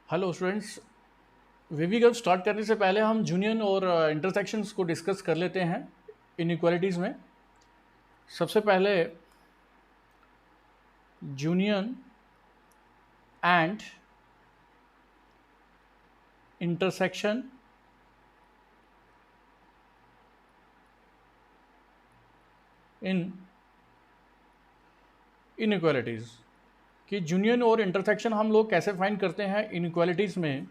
Hello students. वीवी start करने से पहले हम जूनियन और इंटरसेक्शंस को डिस्कस कर लेते हैं इनइक्वालिटीज़ में। सबसे पहले जूनियन एंड इंटरसेक्शन इन इनइक्वालिटीज़ कि जूनियन और इंटरसेक्शन हम लोग कैसे फाइंड करते हैं इनइक्वालिटीज़ में,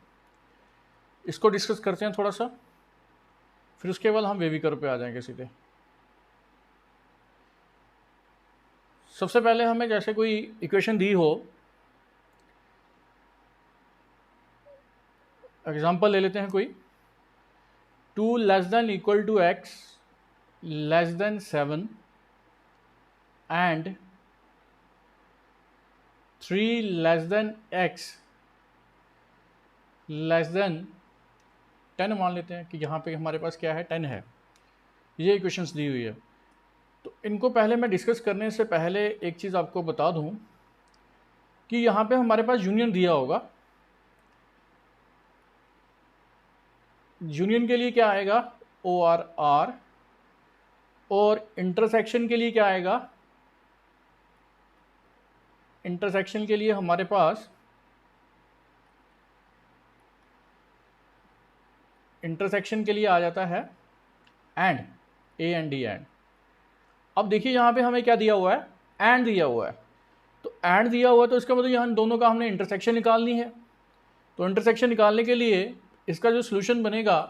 इसको डिस्कस करते हैं थोड़ा सा। फिर उसके बाद हम वेवी कर्व पे आ जाएंगे सीधे। सबसे पहले हमें जैसे कोई इक्वेशन दी हो, एग्जांपल ले लेते हैं कोई 2 less than equal to x less than 7 and 3 less than x less than 10 मान लेते हैं कि यहाँ पे हमारे पास क्या है, 10 है। ये इक्वेशंस दी हुई है। तो इनको पहले मैं डिस्कस करने से पहले एक चीज़ आपको बता दूँ कि यहाँ पे हमारे पास यूनियन दिया होगा। यूनियन के लिए क्या आएगा, ओ आर आर, और इंटरसेक्शन के लिए क्या आएगा, इंटरसेक्शन के लिए हमारे पास इंटरसेक्शन के लिए आ जाता है and, A and D and. अब देखिए यहाँ पे हमें क्या दिया हुआ है, एंड दिया हुआ है। तो एंड दिया हुआ है तो इसका मतलब यहाँ दोनों का हमने इंटरसेक्शन निकालनी है। तो इंटरसेक्शन निकालने के लिए इसका जो सोल्यूशन बनेगा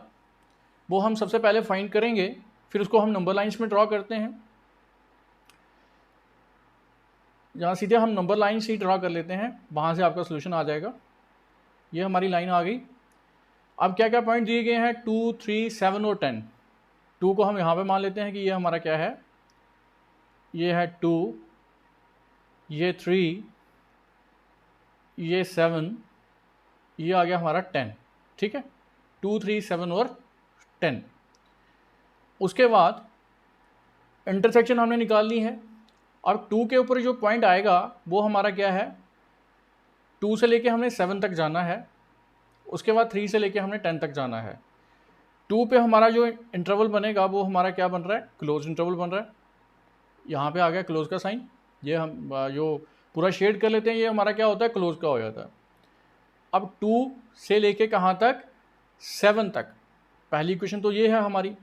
वो हम सबसे पहले फाइंड करेंगे, फिर उसको हम नंबर लाइंस में ड्रॉ करते हैं। जहाँ सीधे हम नंबर लाइन से ही ड्रॉ कर लेते हैं, वहाँ से आपका सोल्यूशन आ जाएगा। ये हमारी लाइन आ गई। अब क्या क्या पॉइंट दिए गए हैं, 2, 3, 7 और 10। 2 को हम यहाँ पे मान लेते हैं कि ये हमारा क्या है, ये है 2, ये 3, ये 7, ये आ गया हमारा 10। ठीक है, 2, 3, 7 और 10। उसके बाद इंटरसेक्शन हमने निकालनी है। और 2 के ऊपर जो पॉइंट आएगा वो हमारा क्या है, 2 से लेके हमने 7 तक जाना है। उसके बाद 3 से लेके हमने 10 तक जाना है। 2 पे हमारा जो इंटरवल बनेगा वो हमारा क्या बन रहा है, क्लोज इंटरवल बन रहा है। यहाँ पे आ गया क्लोज का साइन। ये हम जो पूरा शेड कर लेते हैं, ये हमारा क्या होता है, क्लोज का हो जाता है। अब 2 से लेके कहाँ तक, 7 तक। पहली इक्वेशन तो ये है हमारी,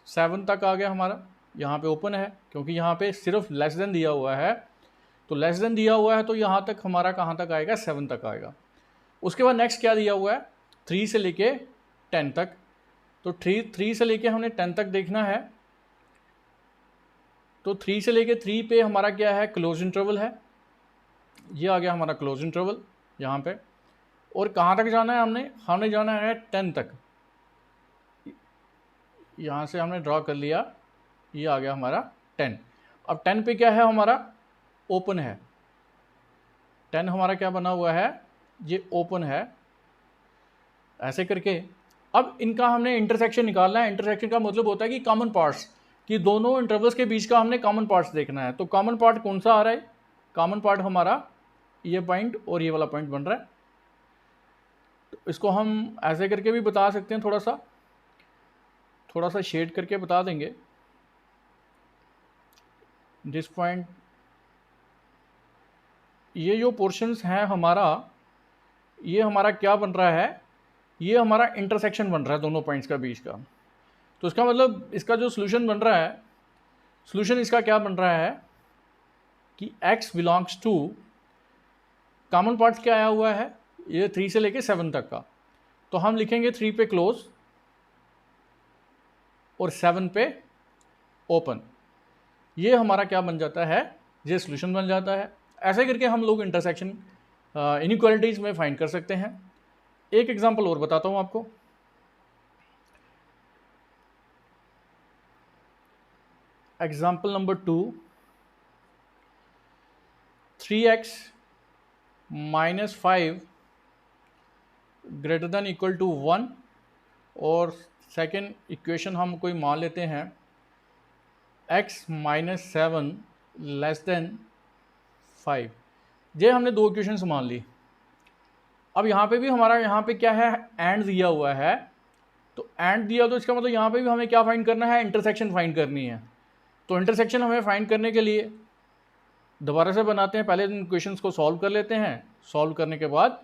7 तक आ गया हमारा। यहाँ पे ओपन है क्योंकि यहाँ पे सिर्फ लेस देन दिया हुआ है। तो लेस देन दिया हुआ है तो यहाँ तक हमारा कहाँ तक आएगा, 7 तक आएगा। उसके बाद नेक्स्ट क्या दिया हुआ है, 3 से लेके 10 तक। तो 3 से लेके हमने 10 तक देखना है। तो 3 से लेके 3 पे हमारा क्या है, क्लोज इंटरवल है। ये आ गया हमारा क्लोज इंटरवल यहाँ पे। और कहाँ तक जाना है, हमने जाना है 10 तक। यहाँ से हमने ड्रॉ कर लिया, ये आ गया हमारा 10। अब 10 पे क्या है हमारा, ओपन है। 10 हमारा क्या बना हुआ है, ये ओपन है। ऐसे करके अब इनका हमने इंटरसेक्शन निकालना है। इंटरसेक्शन का मतलब होता है कि कॉमन पार्ट्स, कि दोनों इंटरवल्स के बीच का हमने कॉमन पार्ट्स देखना है। तो कॉमन पार्ट कौन सा आ रहा है, कॉमन पार्ट हमारा ये पॉइंट और ये वाला पॉइंट बन रहा है। तो इसको हम ऐसे करके भी बता सकते हैं, थोड़ा सा शेड करके बता देंगे। दिस पॉइंट, ये जो पोर्शंस हैं हमारा, ये हमारा क्या बन रहा है, ये हमारा इंटरसेक्शन बन रहा है दोनों पॉइंट्स का बीच का। तो इसका मतलब इसका जो सोल्यूशन बन रहा है, सोल्यूशन इसका क्या बन रहा है कि x belongs to, common parts क्या आया हुआ है, ये 3 से लेके 7 तक का। तो हम लिखेंगे 3 पे क्लोज और 7 पे ओपन। ये हमारा क्या बन जाता है, ये सोल्यूशन बन जाता है। ऐसे करके हम लोग इंटरसेक्शन इनइक्वालिटीज़ में फाइंड कर सकते हैं। एक एग्जांपल और बताता हूँ आपको। Example number 2, 3x minus 5 greater than equal to 1। और सेकेंड इक्वेशन हम कोई मान लेते हैं, x माइनस 7 लेस देन 5। ये हमने दो इक्वेशंस मान ली। अब यहाँ पे भी हमारा यहाँ पे क्या है, एंड दिया हुआ है, तो एंड दिया तो इसका मतलब यहाँ पे भी हमें क्या फाइंड करना है, इंटरसेक्शन फाइंड करनी है। तो इंटरसेक्शन हमें फाइंड करने के लिए दोबारा से बनाते हैं, पहले इन क्वेश्चंस को सॉल्व कर लेते हैं, सॉल्व करने के बाद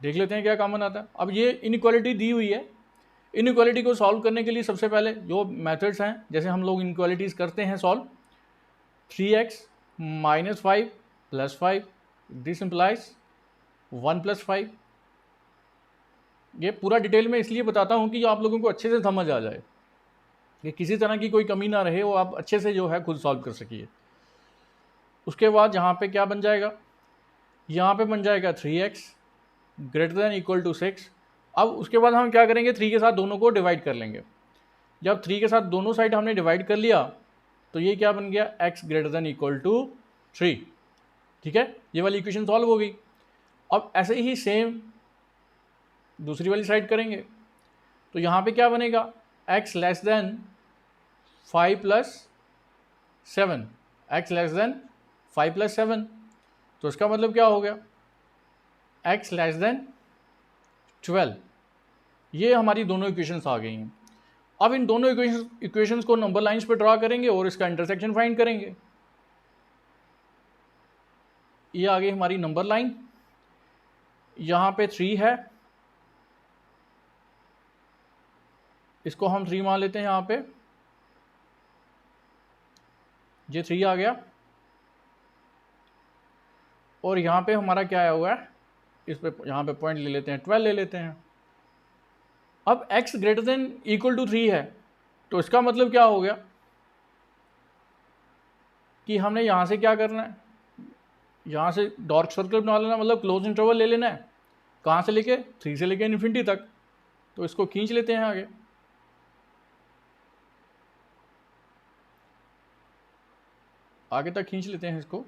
देख लेते हैं क्या कॉमन आता है। अब ये इनइक्वालिटी दी हुई है, इनइक्वालिटी को सॉल्व करने के लिए सबसे पहले जो मेथड्स हैं, जैसे हम लोग इनइक्वालिटीज़ करते हैं सॉल्व, 3x - 5 + 5, दिस इम्प्लाइज 1 + 5। ये पूरा डिटेल में इसलिए बताता हूँ कि आप लोगों को अच्छे से समझ आ जाए, कि किसी तरह की कोई कमी ना रहे, वो आप अच्छे से जो है खुद सॉल्व कर सकिए। उसके बाद यहाँ पे क्या बन जाएगा, यहाँ पे बन जाएगा 3x > 6। अब उसके बाद हम क्या करेंगे, 3 के साथ दोनों को डिवाइड कर लेंगे। जब 3 के साथ दोनों साइड हमने डिवाइड कर लिया तो ये क्या बन गया, x > 3। ठीक है, ये वाली इक्वेशन सॉल्व हो गई। अब ऐसे ही सेम दूसरी वाली साइड करेंगे, तो यहाँ पे क्या बनेगा, x < 5 + 7, x < 5 + 7। तो इसका मतलब क्या हो गया, x < 12। ये हमारी दोनों इक्वेशंस आ गई हैं। अब इन दोनों इक्वेशंस को नंबर लाइंस पे ड्रा करेंगे और इसका इंटरसेक्शन फाइंड करेंगे। ये आ गई हमारी नंबर लाइन, यहाँ पे 3 है, इसको हम 3 मान लेते हैं यहाँ पे, ये 3 आ गया। और यहाँ पे हमारा क्या आया हुआ है, इस पे यहाँ पे पॉइंट ले लेते हैं, 12 ले लेते हैं। अब x > 3 है, तो इसका मतलब क्या हो गया कि हमने यहाँ से क्या करना है, यहाँ से डार्क सर्कल बना लेना, मतलब क्लोज इंटरवल ले लेना है। कहाँ से लेके, 3 से लेके इन्फिनिटी तक। तो इसको खींच लेते हैं आगे, आगे तक खींच लेते हैं इसको।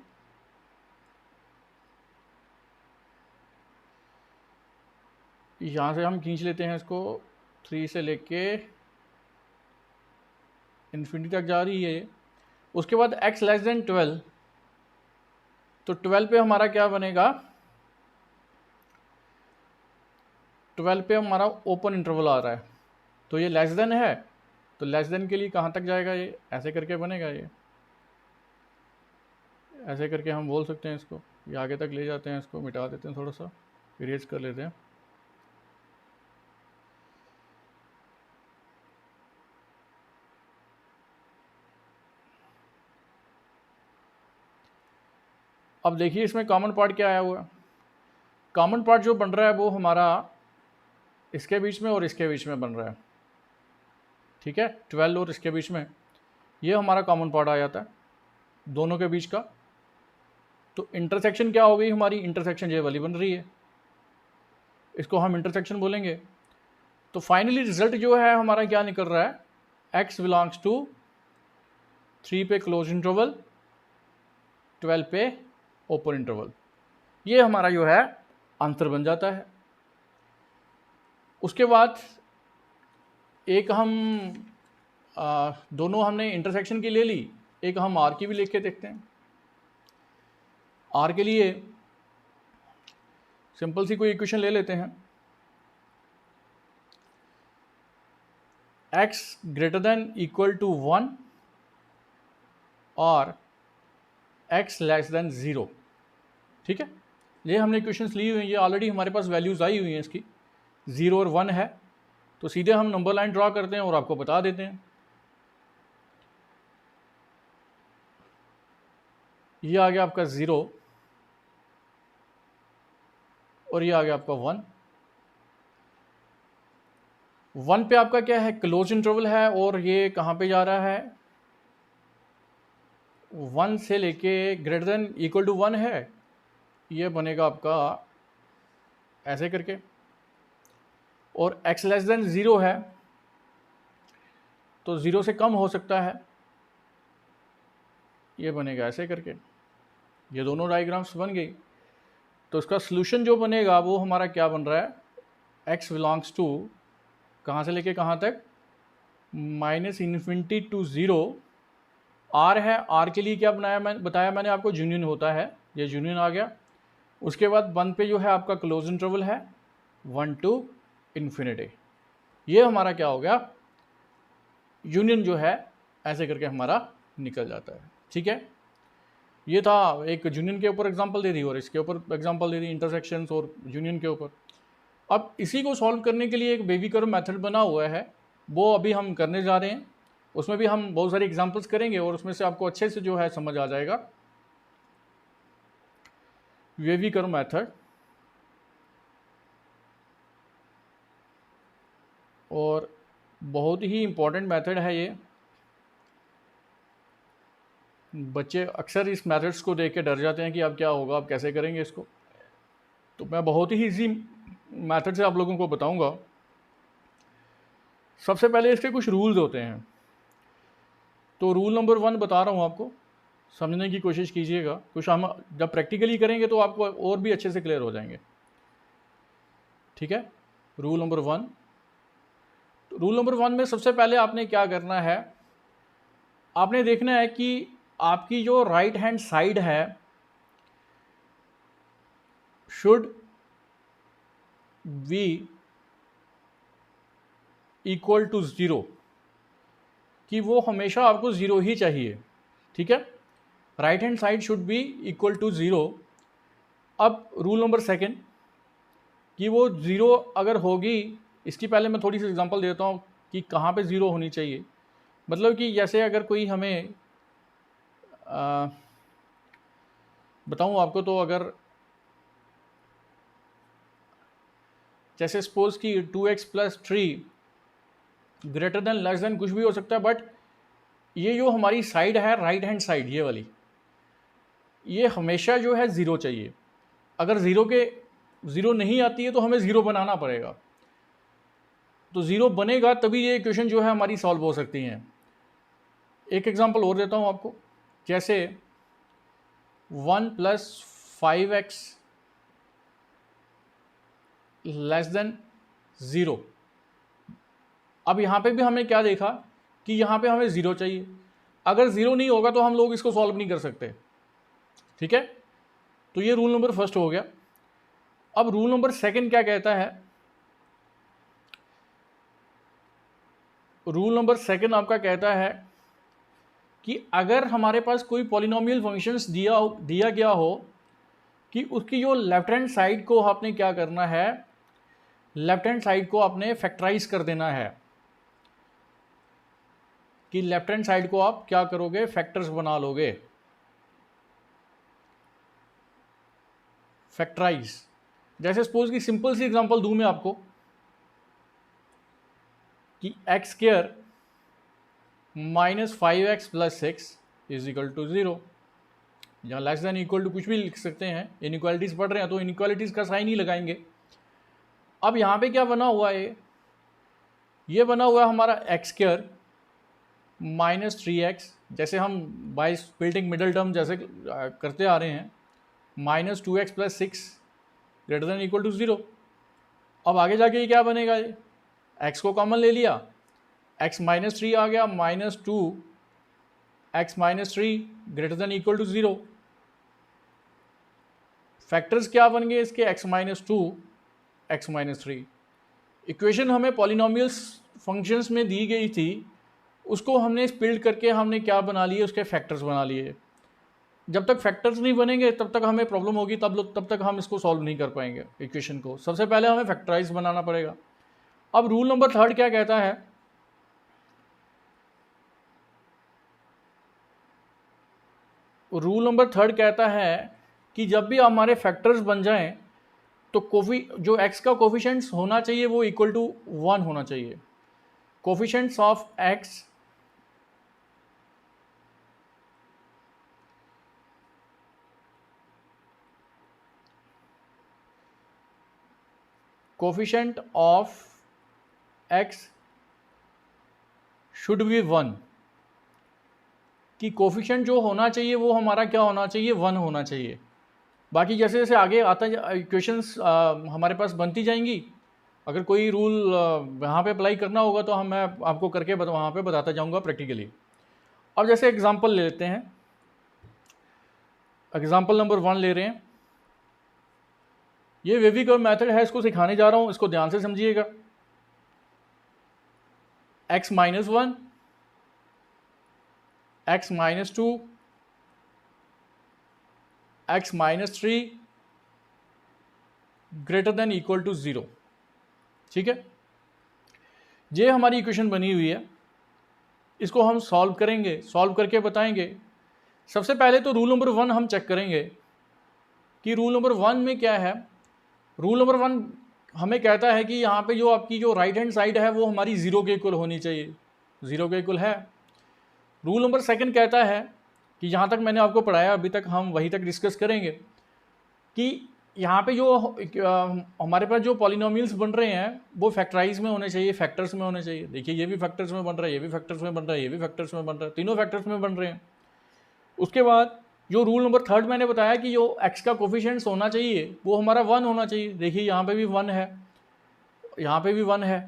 यहाँ से हम खींच लेते हैं इसको, 3 से लेके इन्फिनिटी तक जा रही है। उसके बाद x < 12, तो 12 पे हमारा क्या बनेगा, 12 पे हमारा ओपन इंटरवल आ रहा है, तो ये लेस देन है, तो लेस देन के लिए कहाँ तक जाएगा, ये ऐसे करके बनेगा, ये ऐसे करके हम बोल सकते हैं इसको। ये आगे तक ले जाते हैं, इसको मिटा देते हैं, थोड़ा सा इरेज कर लेते हैं। अब देखिए इसमें कॉमन पार्ट क्या आया हुआ है। कॉमन पार्ट जो बन रहा है वो हमारा इसके बीच में और इसके बीच में बन रहा है। ठीक है, 12 और इसके बीच में, ये हमारा कॉमन पार्ट आ जाता है दोनों के बीच का। तो इंटरसेक्शन क्या हो गई हमारी, इंटरसेक्शन ये वाली बन रही है, इसको हम इंटरसेक्शन बोलेंगे। तो फाइनली रिजल्ट जो है हमारा क्या निकल रहा है, x > 3 पे क्लोज इंटरवल, 12 पे ओपन इंटरवल। ये हमारा जो है आंसर बन जाता है। उसके बाद एक हम दोनों हमने इंटरसेक्शन की ले ली, एक हम आर की भी लिख के देखते हैं। आर के लिए सिंपल सी कोई इक्वेशन ले लेते हैं, x > 1 और x < 0। ठीक है, ये हमने इक्वेशंस ली हुई हैं, ये ऑलरेडी हमारे पास वैल्यूज़ आई हुई हैं इसकी, 0 और 1 है। तो सीधे हम नंबर लाइन ड्रा करते हैं और आपको बता देते हैं। ये आ गया आपका 0 और ये आ गया आपका 1। 1 पे आपका क्या है, क्लोज इंटरवल है, और ये कहाँ पे जा रहा है, 1 से लेके > 1 है, ये बनेगा आपका ऐसे करके। और x < 0 है, तो 0 से कम हो सकता है, ये बनेगा ऐसे करके। ये दोनों डायग्राम्स बन गई। तो इसका सोल्यूशन जो बनेगा वो हमारा क्या बन रहा है, x > कहाँ से लेके कहाँ तक, -∞ to 0। r है, r के लिए क्या बताया मैंने आपको, यूनियन होता है, ये यूनियन आ गया। उसके बाद 1 पे जो है आपका क्लोज इंटरवल है 1 to इन्फिनिटी। ये हमारा क्या हो गया, यूनियन जो है ऐसे करके हमारा निकल जाता है। ठीक है, ये था एक यूनियन के ऊपर एग्जांपल दे दी और इसके ऊपर एग्जांपल दे दी, इंटरसेक्शंस और यूनियन के ऊपर। अब इसी को सॉल्व करने के लिए एक बेबी कर्व मेथड बना हुआ है, वो अभी हम करने जा रहे हैं। उसमें भी हम बहुत सारी एग्जांपल्स करेंगे और उसमें से आपको अच्छे से जो है समझ आ जाएगा बेबी कर्व मेथड। और बहुत ही इम्पोर्टेंट मेथड है ये, बच्चे अक्सर इस मेथड्स को देख के डर जाते हैं कि अब क्या होगा, अब कैसे करेंगे इसको। तो मैं बहुत ही इजी मेथड से आप लोगों को बताऊंगा। सबसे पहले इसके कुछ रूल्स होते हैं, तो रूल नंबर 1 बता रहा हूँ आपको, समझने की कोशिश कीजिएगा। कुछ हम जब प्रैक्टिकली करेंगे तो आपको और भी अच्छे से क्लियर हो जाएंगे। ठीक है, रूल नंबर 1। तो रूल नंबर 1 में सबसे पहले आपने क्या करना है, आपने देखना है कि आपकी जो राइट हैंड साइड है शुड बी इक्वल टू 0, कि वो हमेशा आपको 0 ही चाहिए। ठीक है, right hand side should be equal to 0। अब रूल नंबर 2 कि वो 0 अगर होगी, इसकी पहले मैं थोड़ी सी एग्जांपल देता हूँ कि कहाँ पे 0 होनी चाहिए। मतलब कि जैसे अगर कोई हमें बताऊँ आपको, तो अगर जैसे सपोज कि 2x + 3 greater than less than कुछ भी हो सकता है, बट ये जो हमारी साइड है राइट हैंड साइड, ये वाली, ये हमेशा जो है 0 चाहिए। अगर 0 नहीं आती है तो हमें 0 बनाना पड़ेगा, तो 0 बनेगा तभी ये इक्वेशन जो है हमारी सॉल्व हो सकती हैं। एक एग्जांपल और देता हूँ आपको, जैसे 1 + 5x लेस देन 0। अब यहाँ पे भी हमने क्या देखा कि यहाँ पे हमें 0 चाहिए। अगर 0 नहीं होगा तो हम लोग इसको सॉल्व नहीं कर सकते। ठीक है, तो ये रूल नंबर 1 हो गया। अब रूल नंबर 2 क्या कहता है, रूल नंबर 2 आपका कहता है कि अगर हमारे पास कोई पॉलिनोमियल फंक्शंस दिया गया हो कि उसकी जो लेफ्ट हैंड साइड को आपने क्या करना है, लेफ्ट हैंड साइड को आपने फैक्टराइज कर देना है, कि लेफ्ट हैंड साइड को आप क्या करोगे, फैक्टर्स बना लोगे, फैक्टराइज। जैसे सपोज की सिंपल सी एग्जांपल दूं मैं आपको कि x² - 5x + 6 = 0, या लेस देन इक्वल टू कुछ भी लिख सकते हैं। इनइक्वालिटीज पढ़ रहे हैं तो इनइक्वालिटीज का साइन ही लगाएंगे। अब यहाँ पे क्या बना हुआ है, ये बना हुआ है हमारा x² - 3x, जैसे हम बाय स्प्लिटिंग मिडल टर्म जैसे करते आ रहे हैं, -2x + 6 > 0। अब आगे जाके ये क्या बनेगा, ये x को कॉमन ले लिया, x - 3 आ गया, -2x - 3 > 0। फैक्टर्स क्या बन गए इसके, x - 2 x - 3। इक्वेशन हमें पॉलिनोमियल्स फंक्शंस में दी गई थी, उसको हमने स्प्लिट करके हमने क्या बना लिए, उसके फैक्टर्स बना लिए। जब तक फैक्टर्स नहीं बनेंगे तब तक हमें प्रॉब्लम होगी, तब तक हम इसको सॉल्व नहीं कर पाएंगे इक्वेशन को। सबसे पहले हमें फैक्टराइज बनाना पड़ेगा। अब रूल नंबर 3 क्या कहता है, रूल नंबर 3 कहता है कि जब भी हमारे फैक्टर्स बन जाएं तो जो x का कोफिशिएंट्स होना चाहिए वो इक्वल टू 1 होना चाहिए। Coefficients of x coefficient of x should be 1, कि कोफिशिएंट जो होना चाहिए वो हमारा क्या होना चाहिए, 1 होना चाहिए। बाकी जैसे जैसे आगे आता इक्वेशंस हमारे पास बनती जाएंगी, अगर कोई रूल यहाँ पे अप्लाई करना होगा तो मैं आपको करके वहाँ पे बताता जाऊँगा प्रैक्टिकली। अब जैसे एग्जांपल ले लेते हैं, एग्जांपल नंबर 1 ले रहे हैं। ये वेवी कर्व मेथड है, इसको सिखाने जा रहा हूं, इसको ध्यान से समझिएगा। x minus 1, x minus 2, x minus 3 greater than equal to 0। ठीक है, ये हमारी इक्वेशन बनी हुई है, इसको हम सॉल्व करेंगे, सॉल्व करके बताएंगे। सबसे पहले तो रूल नंबर 1 हम चेक करेंगे कि रूल नंबर 1 में क्या है। रूल नंबर 1 हमें कहता है कि यहाँ पे जो आपकी जो राइट हैंड साइड है वो हमारी 0 के इक्वल होनी चाहिए, 0 के इक्वल है। रूल नंबर 2 कहता है कि जहाँ तक मैंने आपको पढ़ाया अभी तक हम वहीं तक डिस्कस करेंगे कि यहाँ पे जो हमारे पास जो पॉलिनोमियल्स बन रहे हैं वो फैक्टराइज में होने चाहिए, फैक्टर्स में होने चाहिए। देखिए ये भी फैक्टर्स में बन रहा है, ये भी फैक्टर्स में बन रहा है, ये भी फैक्टर्स में बन रहा है, तीनों फैक्टर्स में बन रहे हैं। उसके बाद जो रूल नंबर 3 मैंने बताया कि जो x का कोफिशिएंट्स होना चाहिए वो हमारा 1 होना चाहिए। देखिए यहाँ पे भी 1 है, यहाँ पे भी 1 है,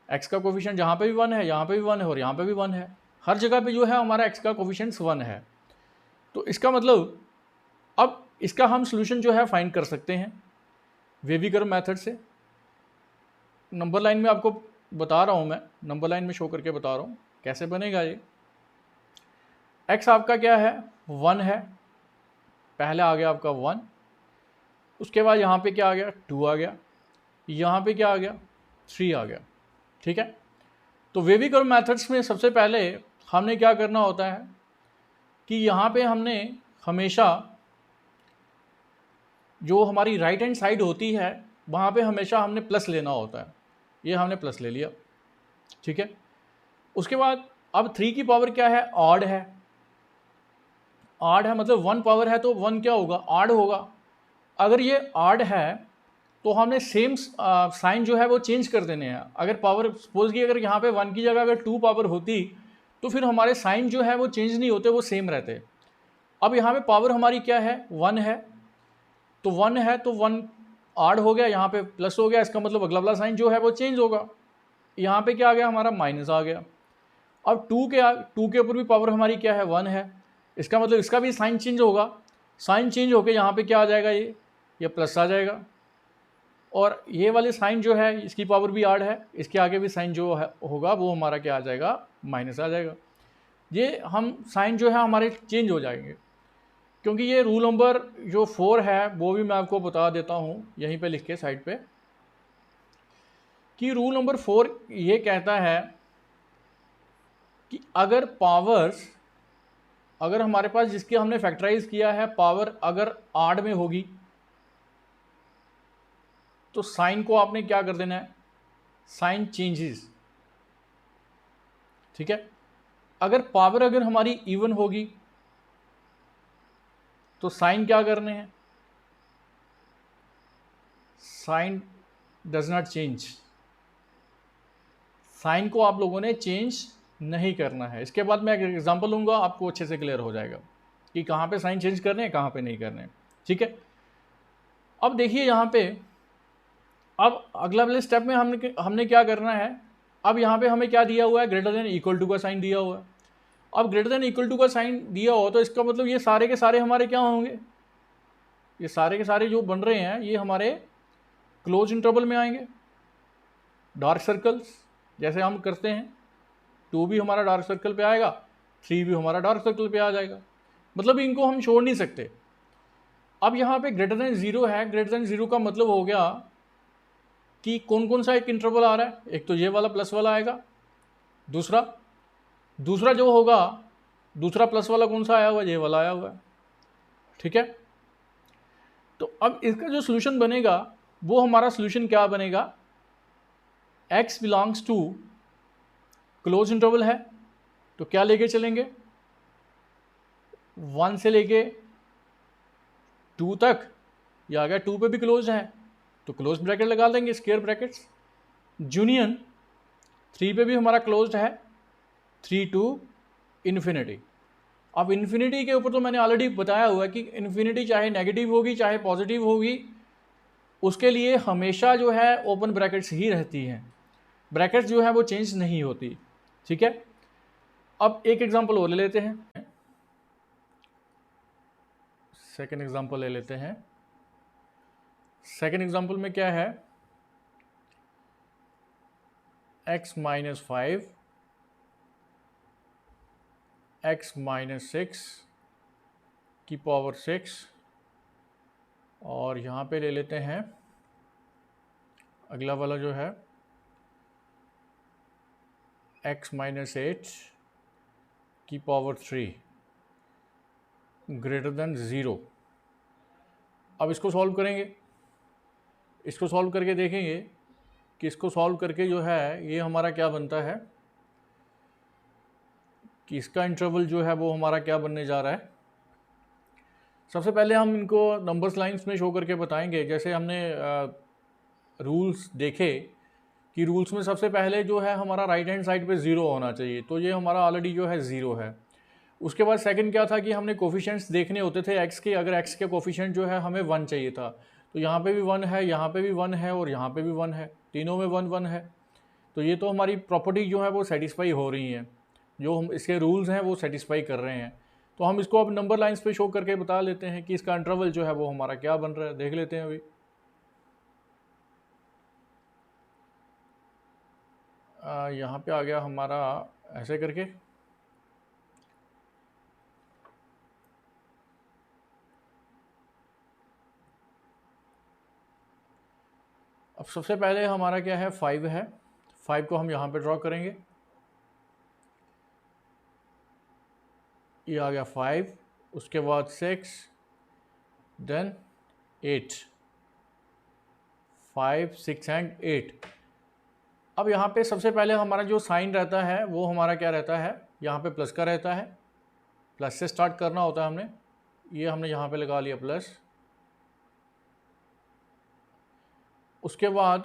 x का कोफिशिएंट जहाँ पे भी 1 है, यहाँ पे भी 1 है और यहाँ पे भी 1 है। हर जगह पे जो है हमारा x का कोफिशिएंट्स 1 है। तो इसका मतलब अब इसका हम सोल्यूशन जो है फाइंड कर सकते हैं वेवी कर्व मेथड से। नंबर लाइन में आपको बता रहा हूँ, मैं नंबर लाइन में शो करके बता रहा हूँ कैसे बनेगा ये। x आपका क्या है, 1 है, पहले आ गया आपका 1, उसके बाद यहाँ पे क्या आ गया, 2 आ गया, यहाँ पे क्या आ गया, 3 आ गया। ठीक है, तो वेवी कर्व मेथड्स में सबसे पहले हमने क्या करना होता है कि यहाँ पे हमने हमेशा जो हमारी राइट हैंड साइड होती है वहाँ पे हमेशा हमने प्लस लेना होता है। ये हमने प्लस ले लिया। ठीक है, उसके बाद अब 3 की पावर क्या है, ऑड है। ऑड है मतलब 1 पावर है तो 1 क्या होगा, ऑड होगा। अगर ये ऑड है तो हमने सेम साइन जो है वो चेंज कर देने हैं। अगर पावर सपोज की अगर यहाँ पे 1 की जगह अगर 2 पावर होती तो फिर हमारे साइन जो है वो चेंज नहीं होते, वो सेम रहते। अब यहाँ पे पावर हमारी क्या है, 1 है, तो 1 है तो 1 ऑड हो गया, यहाँ पे प्लस हो गया, इसका मतलब अगला वाला साइन जो है वो चेंज होगा। यहाँ पे क्या आ गया, हमारा माइनस आ गया। अब 2 के ऊपर भी पावर हमारी क्या है, 1 है, इसका मतलब इसका भी साइन चेंज होगा। साइन चेंज होकर यहाँ पे क्या आ जाएगा, ये प्लस आ जाएगा। और ये वाले साइन जो है इसकी पावर भी ऑड है, इसके आगे भी साइन जो है होगा वो हमारा क्या आ जाएगा, माइनस आ जाएगा। ये हम साइन जो है हमारे चेंज हो जाएंगे। क्योंकि ये रूल नंबर जो 4 है वो भी मैं आपको बता देता हूँ यहीं पे लिख के साइड पे, कि रूल नंबर 4 ये कहता है कि अगर पावर्स, अगर हमारे पास जिसके हमने फैक्टराइज किया है पावर अगर ऑड में होगी तो साइन को आपने क्या कर देना है, साइन चेंजेस। ठीक है, अगर पावर अगर हमारी इवन होगी तो साइन क्या करने हैं, sign does not change. Sign को आप लोगों ने चेंज नहीं करना है। इसके बाद मैं एक एग्जांपल लूंगा, आपको अच्छे से क्लियर हो जाएगा कि कहाँ पे साइन चेंज करने हैं, कहाँ पे नहीं करने हैं। ठीक है, अब देखिए यहाँ पे, अब अगला वाले स्टेप में हमने क्या करना है। अब यहाँ पे हमें क्या दिया हुआ है, ग्रेटर देन इक्वल टू का साइन दिया हुआ है। अब ग्रेटर देन इक्वल टू का साइन दिया हो तो इसका मतलब ये सारे के सारे हमारे क्या होंगे, ये सारे के सारे जो बन रहे हैं ये हमारे क्लोज इंटरवल में आएंगे। डार्क सर्कल्स जैसे हम करते हैं, 2 भी हमारा डार्क सर्कल पे आएगा, 3 भी हमारा डार्क सर्कल पे आ जाएगा। मतलब इनको हम छोड़ नहीं सकते। अब यहाँ पे ग्रेटर देन 0 है, ग्रेटर देन 0 का मतलब हो गया कि कौन कौन सा एक इंटरवल आ रहा है, एक तो ये वाला प्लस वाला आएगा, दूसरा जो होगा, दूसरा प्लस वाला कौन सा आया हुआ है, ये वाला आया हुआ है। ठीक है, तो अब इसका जो सोल्यूशन बनेगा वो हमारा सोल्यूशन क्या बनेगा, x belongs to close interval है तो क्या लेके चलेंगे, 1 से लेके 2 तक, या अगर 2 पे भी क्लोज है तो क्लोज ब्रैकेट लगा देंगे, स्क्वायर ब्रैकेट्स। यूनियन 3 पे भी हमारा क्लोज्ड है, 3 टू इन्फिनिटी। अब इन्फिनिटी के ऊपर तो मैंने ऑलरेडी बताया हुआ है कि इन्फिनिटी चाहे नेगेटिव होगी चाहे पॉजिटिव होगी, उसके लिए हमेशा जो है ओपन ब्रैकेट्स ही रहती हैं, ब्रैकेट्स जो है वो चेंज नहीं होती। ठीक है, अब एक एग्जांपल और ले लेते हैं, सेकंड एग्जांपल ले लेते हैं। सेकेंड एग्जाम्पल में क्या है, x माइनस 5 x माइनस 6 की पावर 6, और यहाँ पे ले लेते हैं अगला वाला जो है x माइनस 8 की पावर 3 ग्रेटर देन 0। अब इसको सॉल्व करेंगे, इसको सॉल्व करके देखेंगे कि इसको सॉल्व करके जो है ये हमारा क्या बनता है, कि इसका इंटरवल जो है वो हमारा क्या बनने जा रहा है। सबसे पहले हम इनको नंबर्स लाइंस में शो करके बताएंगे। जैसे हमने रूल्स देखे कि रूल्स में सबसे पहले जो है हमारा राइट हैंड साइड पे 0 होना चाहिए, तो ये हमारा ऑलरेडी जो है 0 है। उसके बाद सेकंड क्या था कि हमने कोफिशिएंट्स देखने होते थे x के, अगर x के कोफिशिएंट जो है हमें 1 चाहिए था, तो यहाँ पे भी 1 है, यहाँ पे भी 1 है और यहाँ पे भी 1 है, तीनों में 1 1 है। तो ये तो हमारी प्रॉपर्टी जो है वो सेटिस्फाई हो रही है, जो हम इसके रूल्स हैं वो सेटिस्फाई कर रहे हैं। तो हम इसको अब नंबर लाइंस पे शो करके बता लेते हैं कि इसका इंटरवल जो है वो हमारा क्या बन रहा है। देख लेते हैं अभी। यहाँ पे आ गया हमारा ऐसे करके, अब सबसे पहले हमारा क्या है 5 है, 5 को हम यहाँ पे ड्रॉ करेंगे। ये आ गया 5, उसके बाद 6, देन 8, 5 6 एंड 8। अब यहाँ पे सबसे पहले हमारा जो साइन रहता है वो हमारा क्या रहता है, यहाँ पे प्लस का रहता है, प्लस से स्टार्ट करना होता है हमने। ये हमने यहाँ पे लगा लिया प्लस। उसके बाद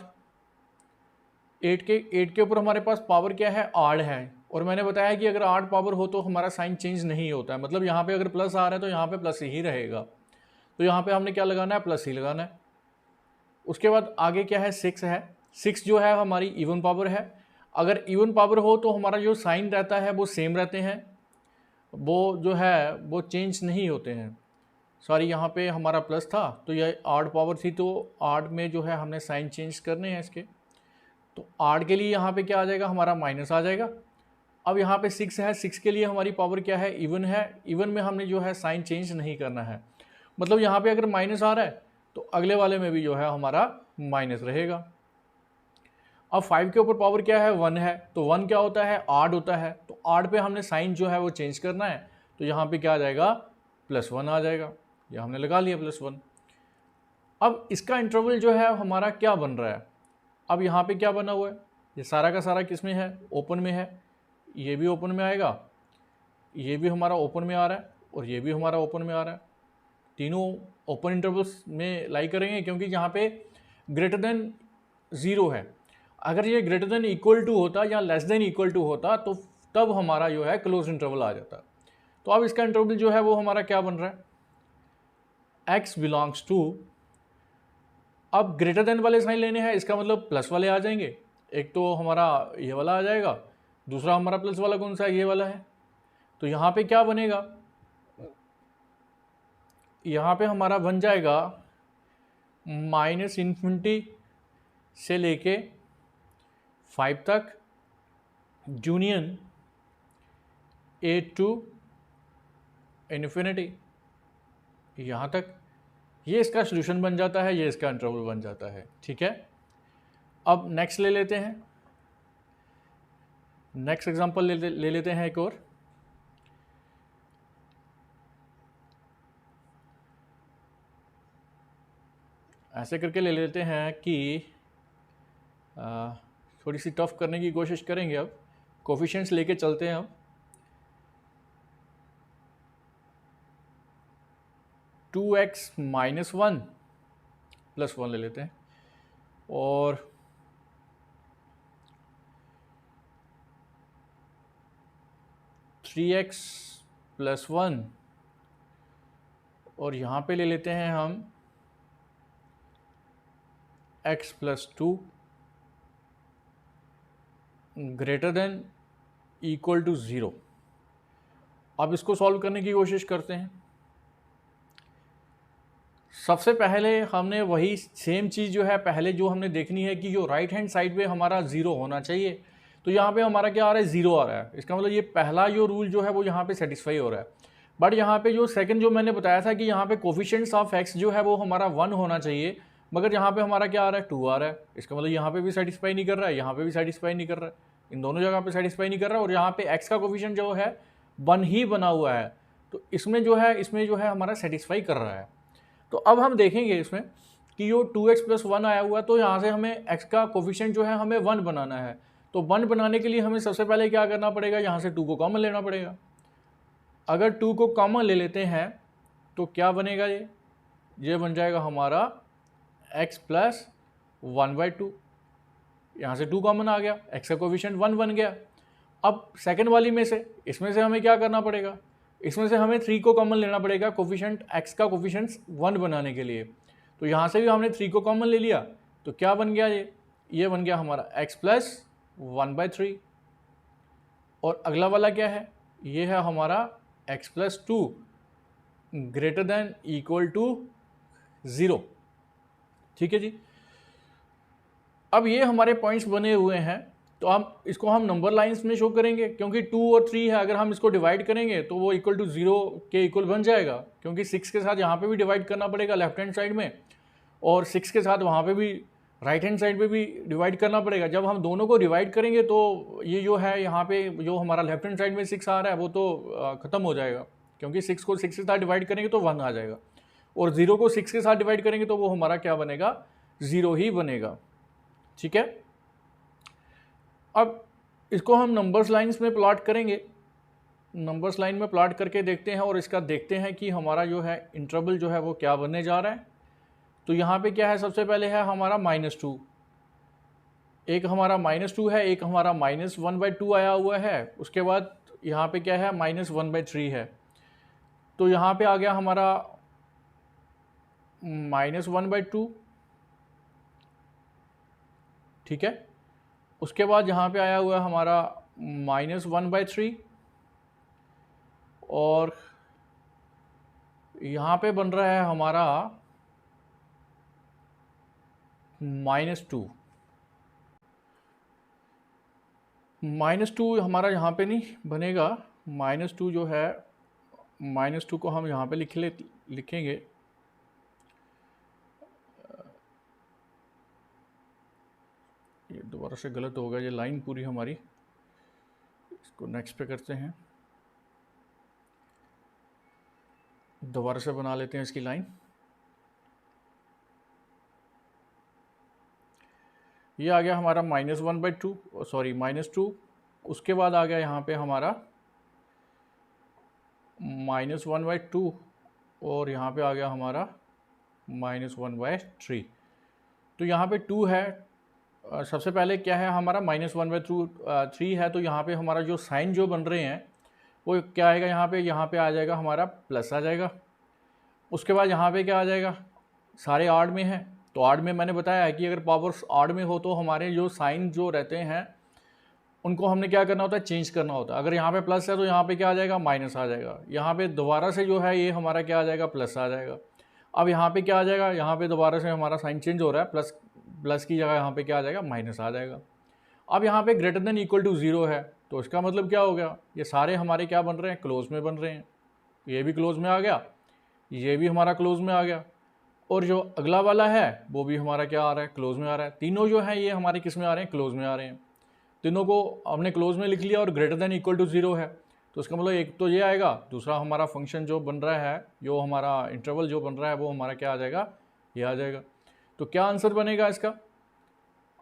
8 के ऊपर हमारे पास पावर क्या है, आड है, और मैंने बताया कि अगर आड पावर हो तो हमारा साइन चेंज नहीं होता है, मतलब यहाँ पे अगर प्लस आ रहा है तो यहाँ पे प्लस ही रहेगा, तो यहाँ पे हमने क्या लगाना है, प्लस ही लगाना है। उसके बाद आगे क्या है, 6 है, 6 जो है हमारी इवन पावर है। अगर इवन पावर हो तो हमारा जो साइन रहता है वो सेम रहते हैं, वो जो है वो चेंज नहीं होते हैं। सॉरी, यहाँ पे हमारा प्लस था तो यह आड पावर थी, तो आड में जो है हमने साइन चेंज करने हैं इसके, तो आड के लिए यहाँ पे क्या आ जाएगा, हमारा माइनस आ जाएगा। अब यहाँ पे 6 है, 6 के लिए हमारी पावर क्या है, इवन है, इवन में हमने जो है साइन चेंज नहीं करना है, मतलब यहाँ पे अगर माइनस आ रहा है तो अगले वाले में भी जो है हमारा माइनस रहेगा। अब 5 के ऊपर पावर क्या है, 1 है, तो 1 क्या होता है, आड होता है, तो आड पे हमने साइन जो है वो चेंज करना है, तो यहाँ पे क्या आ जाएगा, +1 आ जाएगा। ये हमने लगा लिया +1। अब इसका इंटरवल जो है हमारा क्या बन रहा है, अब यहाँ पे क्या बना हुआ है, ये सारा का सारा किस में है, ओपन में है, ये भी ओपन में आएगा, ये भी हमारा ओपन में आ रहा है और ये भी हमारा ओपन में आ रहा है, तीनों ओपन इंटरवल्स में लाई करेंगे, क्योंकि यहाँ पे ग्रेटर देन 0 है। अगर ये ग्रेटर देन इक्वल टू होता या लेस देन इक्वल टू होता तो तब हमारा जो है क्लोज इंटरवल आ जाता। तो अब इसका इंटरवल जो है वो हमारा क्या बन रहा है, x बिलोंग्स टू, अब ग्रेटर देन वाले साइन लेने हैं, इसका मतलब प्लस वाले आ जाएंगे, एक तो हमारा ये वाला आ जाएगा, दूसरा हमारा प्लस वाला कौन सा है, ये वाला है। तो यहाँ पे क्या बनेगा, यहाँ पे हमारा बन जाएगा -∞ से लेके 5 तक, यूनियन a टू इन्फिनिटी, यहाँ तक। ये इसका सॉल्यूशन बन जाता है, ये इसका इंटरवल बन जाता है। ठीक है, अब नेक्स्ट ले लेते हैं, नेक्स्ट एग्जांपल ले लेते हैं एक और। ऐसे करके ले लेते हैं कि थोड़ी सी टफ करने की कोशिश करेंगे। अब कोफिशिएंट्स लेके चलते हैं। अब टू एक्स माइनस 1 प्लस 1 ले लेते हैं, और थ्री एक्स प्लस 1, और यहाँ पे ले लेते हैं हम x plus 2 greater than equal to 0। अब इसको सॉल्व करने की कोशिश करते हैं। सबसे पहले हमने वही सेम चीज़ जो है पहले जो हमने देखनी है कि जो राइट हैंड साइड पे हमारा ज़ीरो होना चाहिए। तो यहाँ पे हमारा क्या आ रहा है, ज़ीरो आ रहा है। इसका मतलब ये पहला जो रूल जो है वो यहाँ पे सेटिस्फाई हो रहा है। बट यहाँ पे जो सेकंड जो मैंने बताया था कि यहाँ पे कोफिशिएंट्स ऑफ एक्स जो है वो हमारा 1 होना चाहिए, मगर यहाँ पे हमारा क्या आ रहा है, 2 आ रहा है। इसका मतलब यहाँ पे भी सेटिस्फाई नहीं कर रहा है, यहाँ पे भी सेटिस्फाई नहीं कर रहा है, इन दोनों जगह पे सेटिस्फाई नहीं कर रहा है। और यहाँ पे एक्स का कोफिशिएंट जो है 1 ही बना हुआ है, तो इसमें जो है हमारा सेटिस्फाई कर रहा है। तो अब हम देखेंगे इसमें कि जो 2x + 1 आया हुआ है, तो यहाँ से हमें x का कोफिशिएंट जो है हमें 1 बनाना है। तो 1 बनाने के लिए हमें सबसे पहले क्या करना पड़ेगा, यहाँ से 2 को कॉमन लेना पड़ेगा। अगर 2 को कॉमन ले लेते हैं तो क्या बनेगा, ये बन जाएगा हमारा x + 1/2। यहाँ से 2 कॉमन आ गया, x का कोफिशिएंट 1 बन गया। अब सेकंड वाली में से, इसमें से हमें क्या करना पड़ेगा, इसमें से हमें 3 को कॉमन लेना पड़ेगा कोफिशिएंट x का कोफिशिएंट 1 बनाने के लिए। तो यहाँ से भी हमने 3 को कॉमन ले लिया, तो क्या बन गया, ये बन गया हमारा x + 1/3। और अगला वाला क्या है, ये है हमारा x + 2 > 0। ठीक है जी। अब ये हमारे पॉइंट्स बने हुए हैं, तो हम नंबर लाइंस में शो करेंगे, क्योंकि 2 और 3 है, अगर हम इसको डिवाइड करेंगे तो वो = 0 के इक्वल बन जाएगा, क्योंकि 6 के साथ यहाँ पे भी डिवाइड करना पड़ेगा लेफ्ट हैंड साइड में, और 6 के साथ वहाँ पे भी राइट हैंड साइड पे भी डिवाइड करना पड़ेगा। जब हम दोनों को डिवाइड करेंगे तो ये जो है यहाँ पे जो हमारा लेफ्ट हैंड साइड में 6 आ रहा है वो तो ख़त्म हो जाएगा, क्योंकि 6 को 6 के साथ डिवाइड करेंगे तो 1 आ जाएगा, और 0 को 6 के साथ डिवाइड करेंगे तो वो हमारा क्या बनेगा, 0 ही बनेगा। ठीक है। अब इसको हम नंबर्स लाइंस में प्लॉट करेंगे, नंबर्स लाइन में प्लॉट करके देखते हैं, और इसका देखते हैं कि हमारा जो है इंटरवल जो है वो क्या बनने जा रहा है। तो यहाँ पे क्या है, सबसे पहले है हमारा -2, एक हमारा -2 है, एक हमारा -1/2 आया हुआ है। उसके बाद यहाँ पे क्या है, -1/3 है। तो यहाँ पे आ गया हमारा -1/2। ठीक है। उसके बाद यहाँ पे आया हुआ है हमारा -1/3, और यहाँ पे बन रहा है हमारा -2। -2 हमारा यहाँ पे नहीं बनेगा, -2 जो है, -2 को हम यहाँ पे लिखेंगे। ये दोबारा से गलत हो गया, ये लाइन पूरी हमारी, इसको नेक्स्ट पे करते हैं, दोबारा से बना लेते हैं इसकी लाइन। ये आ गया हमारा -1/2, सॉरी -2। उसके बाद आ गया यहाँ पे हमारा -1/2, और यहाँ पे आ गया हमारा -1/3। तो यहाँ पे 2 है, सबसे पहले क्या है हमारा -1/3 है, तो यहाँ पे हमारा जो साइन जो बन रहे हैं वो क्या आएगा, यहाँ पे आ जाएगा हमारा प्लस आ जाएगा। उसके बाद यहाँ पे क्या आ जाएगा, सारे आड में हैं, तो आड में मैंने बताया है कि अगर पावर्स आड में हो तो हमारे जो साइन जो रहते हैं उनको हमने क्या करना होता है, चेंज करना होता है। अगर यहाँ पे प्लस है तो यहाँ पे क्या आ जाएगा, माइनस आ जाएगा। यहाँ पे दोबारा से जो है ये हमारा क्या आ जाएगा, प्लस आ जाएगा। अब यहाँ पे क्या आ जाएगा, यहाँ पे दोबारा से हमारा साइन चेंज हो रहा है, प्लस की जगह यहाँ पे क्या आ जाएगा, माइनस आ जाएगा। अब यहाँ पे > 0 है, तो इसका मतलब क्या हो गया, ये सारे हमारे क्या बन रहे हैं, क्लोज में बन रहे हैं। ये भी क्लोज में आ गया, ये भी हमारा क्लोज में आ गया, और जो अगला वाला है वो भी हमारा क्या आ रहा है, क्लोज में आ रहा है। तीनों जो है ये हमारे किस में आ रहे हैं, क्लोज में आ रहे हैं। तीनों को हमने क्लोज में लिख लिया, और > 0 है, तो इसका मतलब एक तो ये आएगा, दूसरा हमारा फंक्शन जो बन रहा है, जो हमारा इंटरवल जो बन रहा है वो हमारा क्या आ जाएगा, ये आ जाएगा। तो क्या आंसर बनेगा इसका,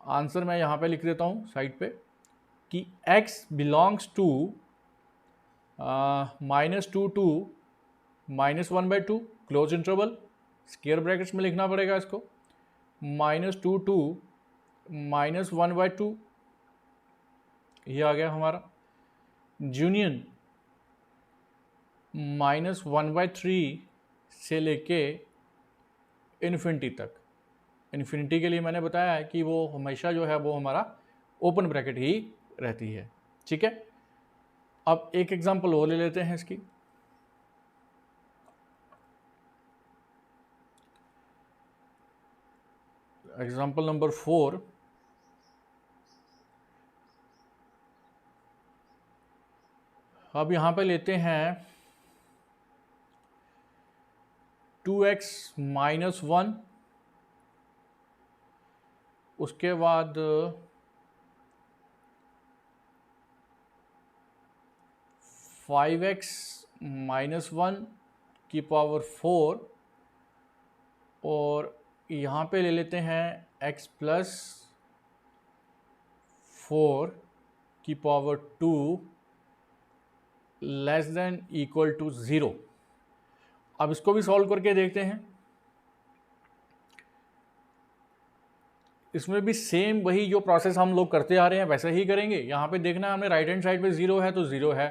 आंसर मैं यहाँ पे लिख देता हूँ साइड पे कि x belongs to -2 to -1/2 close interval, square brackets में लिखना पड़ेगा इसको, -2 to -1/2, ये आ गया हमारा, यूनियन -1/3 से लेके इन्फिनिटी तक। इन्फिनिटी के लिए मैंने बताया है कि वो हमेशा जो है वो हमारा ओपन ब्रैकेट ही रहती है। ठीक है। अब एक एग्जांपल और ले लेते हैं इसकी। एग्जाम्पल नंबर 4, अब यहाँ पे लेते हैं 2x माइनस 1, उसके बाद 5x माइनस 1 की पावर 4, और यहाँ पे ले लेते हैं x प्लस 4 की power 2 less than equal to 0। अब इसको भी सॉल्व करके देखते हैं। इसमें भी सेम वही जो प्रोसेस हम लोग करते आ रहे हैं वैसे ही करेंगे। यहाँ पे देखना है हमने राइट हैंड साइड पे 0 है तो 0 है।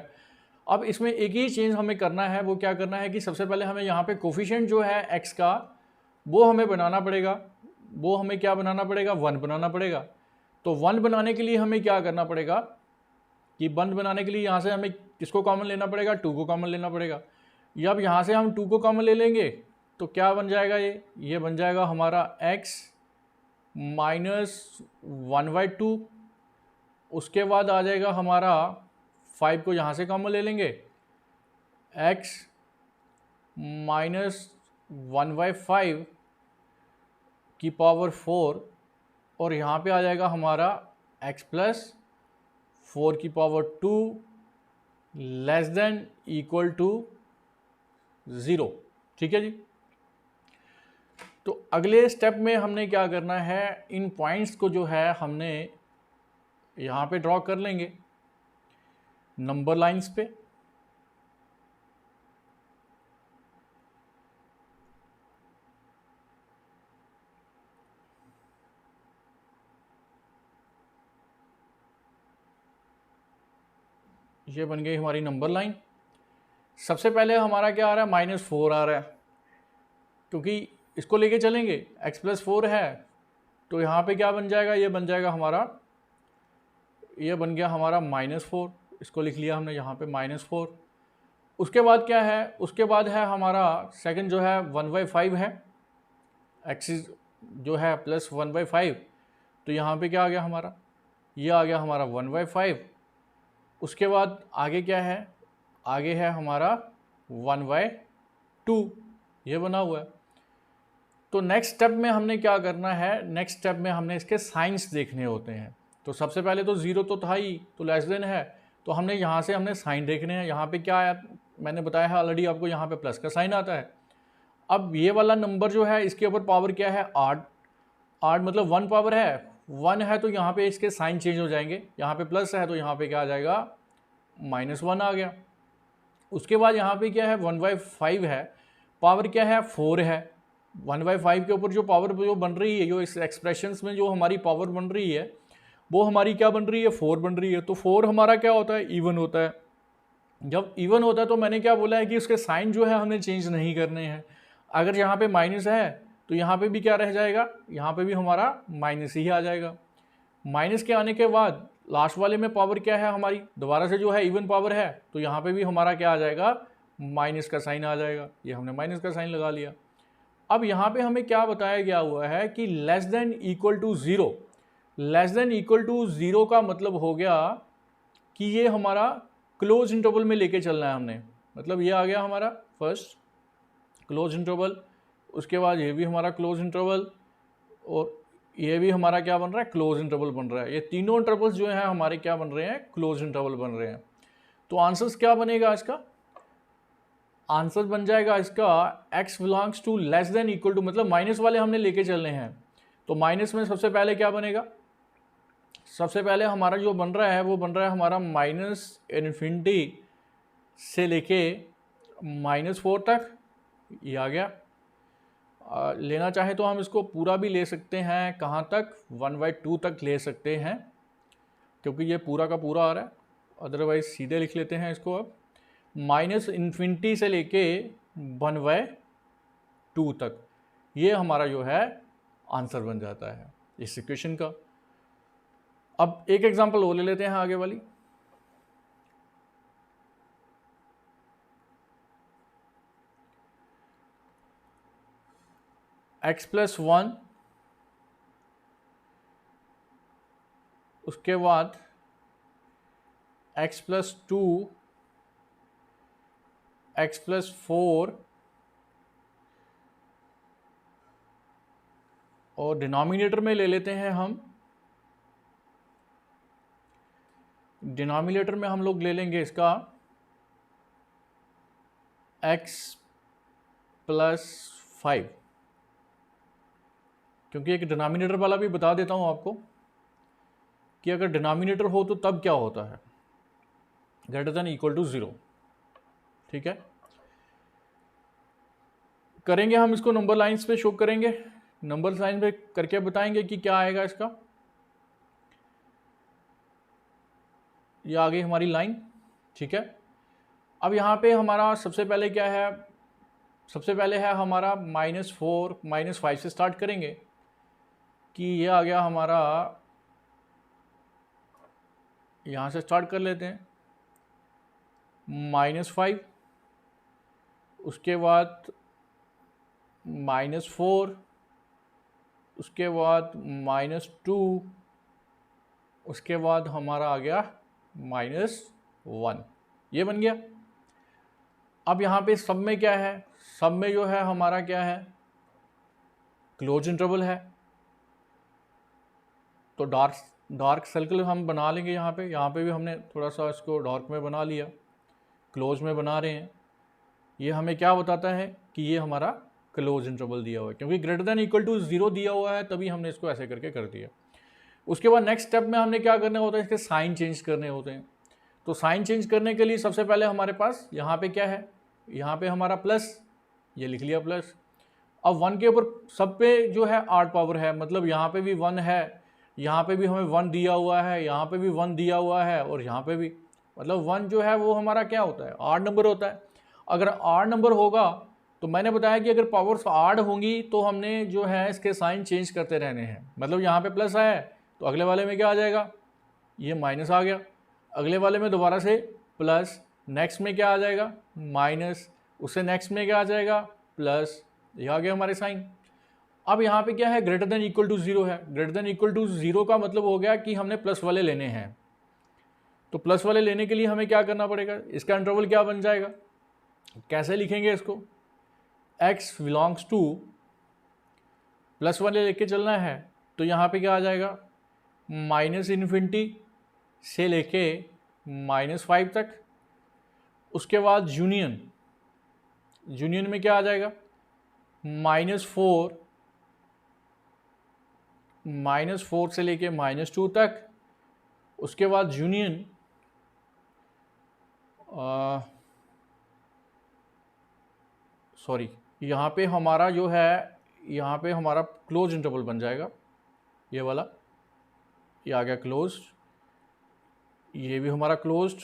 अब इसमें एक ही चेंज हमें करना है, वो क्या करना है कि सबसे पहले हमें यहाँ पे कोफिशिएंट जो है x का वो हमें बनाना पड़ेगा। वो हमें क्या बनाना पड़ेगा, 1 बनाना पड़ेगा। तो 1 बनाने के लिए हमें क्या करना पड़ेगा कि 1 बनाने के लिए यहाँ से हमें किसको कॉमन लेना पड़ेगा, 2 को कॉमन लेना पड़ेगा। या अब यहाँ से हम 2 को कॉमन ले लेंगे तो क्या बन जाएगा, ये बन जाएगा हमारा x माइनस 1/2। उसके बाद आ जाएगा हमारा 5 को यहाँ से कॉमन ले लेंगे, x माइनस 1/5 की पावर 4, और यहाँ पे आ जाएगा हमारा x प्लस 4 की power 2 less than equal to 0। ठीक है जी। तो अगले स्टेप में हमने क्या करना है, इन पॉइंट्स को जो है हमने यहाँ पे ड्रॉ कर लेंगे नंबर लाइंस पे। ये बन गई हमारी नंबर लाइन। सबसे पहले हमारा क्या आ रहा है, -4 आ रहा है, क्योंकि इसको लेके चलेंगे x प्लस 4 है तो यहाँ पे क्या बन जाएगा, ये बन जाएगा हमारा, ये बन गया हमारा -4। इसको लिख लिया हमने यहाँ पे -4। उसके बाद क्या है, उसके बाद है हमारा सेकंड जो है 1/5 है, x जो है प्लस 1/5। तो यहाँ पे क्या आ गया हमारा, ये आ गया हमारा 1/5। उसके बाद आगे क्या है, आगे है हमारा 1/2, ये बना हुआ है। तो नेक्स्ट स्टेप में हमने क्या करना है, नेक्स्ट स्टेप में हमने इसके साइंस देखने होते हैं। तो सबसे पहले तो 0 तो था ही, तो लेस देन है, तो हमने यहाँ से हमने साइन देखने हैं। यहाँ पे क्या आया, मैंने बताया है ऑलरेडी आपको, यहाँ पे प्लस का साइन आता है। अब ये वाला नंबर जो है इसके ऊपर पावर क्या है, 8। 8 मतलब 1 पावर है, 1 है तो यहाँ पे इसके साइन चेंज हो जाएंगे। यहाँ पे प्लस है तो यहाँ पे क्या आ जाएगा, -1 आ गया। उसके बाद यहाँ पे क्या है, 1/5 है, पावर क्या है, 4 है। 1/5 के ऊपर जो पावर जो बन रही है, जो इस एक्सप्रेशंस में जो हमारी पावर बन रही है वो हमारी क्या बन रही है, 4 बन रही है। तो 4 हमारा क्या होता है, इवन होता है। जब इवन होता है तो मैंने क्या बोला है कि उसके साइन जो है हमें चेंज नहीं करने हैं। अगर यहाँ पे माइनस है तो यहाँ पे भी क्या रह जाएगा, यहाँ पे भी हमारा माइनस ही आ जाएगा। माइनस के आने के बाद लास्ट वाले में पावर क्या है हमारी, दोबारा से जो है इवन पावर है, तो यहाँ पे भी हमारा क्या आ जाएगा, माइनस का साइन आ जाएगा। ये हमने माइनस का साइन लगा लिया। अब यहाँ पे हमें क्या बताया गया हुआ है कि less than equal to 0। Less than equal to 0 का मतलब हो गया कि ये हमारा क्लोज इंटरवल में लेके चलना है हमने। मतलब ये आ गया हमारा फर्स्ट क्लोज इंटरवल, उसके बाद ये भी हमारा क्लोज इंटरवल, और ये भी हमारा क्या बन रहा है, क्लोज इंटरवल बन रहा है। ये तीनों इंटरवल्स जो हैं हमारे क्या बन रहे हैं, क्लोज इंटरवल बन रहे हैं। तो आंसर्स क्या बनेगा इसका, आंसर बन जाएगा इसका x belongs to less than equal to, मतलब माइनस वाले हमने लेके चलने हैं। तो माइनस में सबसे पहले क्या बनेगा, सबसे पहले हमारा जो बन रहा है वो बन रहा है हमारा -इन्फिनिटी से लेके -4 तक, ये आ गया। लेना चाहे तो हम इसको पूरा भी ले सकते हैं, कहाँ तक, 1/2 तक ले सकते हैं, क्योंकि ये पूरा का पूरा आ रहा है। अदरवाइज सीधे लिख लेते हैं इसको। अब -इन्फिनिटी से लेके 1/2 तक, ये हमारा जो है आंसर बन जाता है इस इक्वेशन का। अब एक एग्जांपल और ले लेते हैं आगे वाली। x प्लस 1 उसके बाद x+2 x+4 और डिनोमिनेटर में ले लेते हैं हम, डिनोमिनेटर में हम लोग ले लेंगे इसका x+5, क्योंकि एक डिनोमिनेटर वाला भी बता देता हूं आपको कि अगर डिनोमिनेटर हो तो तब क्या होता है, ग्रेटर देन इक्वल टू 0। ठीक है, करेंगे हम इसको नंबर लाइंस पे शो करेंगे, नंबर लाइन पे करके बताएंगे कि क्या आएगा इसका। ये आ गई हमारी लाइन। ठीक है, अब यहाँ पे हमारा सबसे पहले क्या है, सबसे पहले है हमारा -4 -5 से स्टार्ट करेंगे कि ये आ गया हमारा, यहाँ से स्टार्ट कर लेते हैं -5, उसके बाद -4, उसके बाद -2, उसके बाद हमारा आ गया -1, ये बन गया। अब यहाँ पे सब में क्या है, सब में जो है हमारा क्या है, क्लोज इंटरवल है, तो डार्क सर्कल हम बना लेंगे यहाँ पे भी हमने थोड़ा सा इसको डार्क में बना लिया, क्लोज में बना रहे हैं। ये हमें क्या बताता है कि ये हमारा क्लोज इंटरवल दिया हुआ है, क्योंकि ग्रेटर देन इक्वल टू 0 दिया हुआ है, तभी हमने इसको ऐसे करके कर दिया। उसके बाद नेक्स्ट स्टेप में हमने क्या करना होता है, इसके साइन चेंज करने होते हैं। तो साइन चेंज करने के लिए सबसे पहले हमारे पास यहाँ पे क्या है, यहाँ पे हमारा प्लस, ये लिख लिया प्लस। अब 1 के ऊपर सब पे जो है 8 पावर है, मतलब यहाँ पे भी 1 है, यहाँ पे भी हमें 1 दिया हुआ है, यहाँ पे भी 1 दिया हुआ है, और यहाँ पे भी, मतलब 1 जो है वो हमारा क्या होता है, 8 नंबर होता है। अगर 8 नंबर होगा तो मैंने बताया कि अगर पावर्स 8 होंगी तो हमने जो है इसके साइन चेंज करते रहने हैं। मतलब यहाँ पे प्लस आया तो अगले वाले में क्या आ जाएगा, ये माइनस आ गया, अगले वाले में दोबारा से प्लस, नेक्स्ट में क्या आ जाएगा माइनस, उससे नेक्स्ट में क्या आ जाएगा प्लस, ये आ गया हमारे साइन। अब यहाँ पे क्या है, ग्रेटर देन इक्वल टू 0 है, ग्रेटर देन इक्वल टू 0 का मतलब हो गया कि हमने प्लस वाले लेने हैं। तो प्लस वाले लेने के लिए हमें क्या करना पड़ेगा, इसका इंटरवल क्या बन जाएगा, कैसे लिखेंगे इसको, x बिलोंग्स टू प्लस वाले लेके चलना है, तो यहाँ पे क्या आ जाएगा -इन्फिनिटी से लेके -5 तक। उसके बाद यूनियन, यूनियन में क्या आ जाएगा -4 से लेके -2 तक। उसके बाद यूनियन सॉरी, यहाँ पे हमारा जो है, यहाँ पे हमारा क्लोज इंटरवल बन जाएगा, ये वाला, ये आ गया क्लोज्ड, ये भी हमारा क्लोज्ड,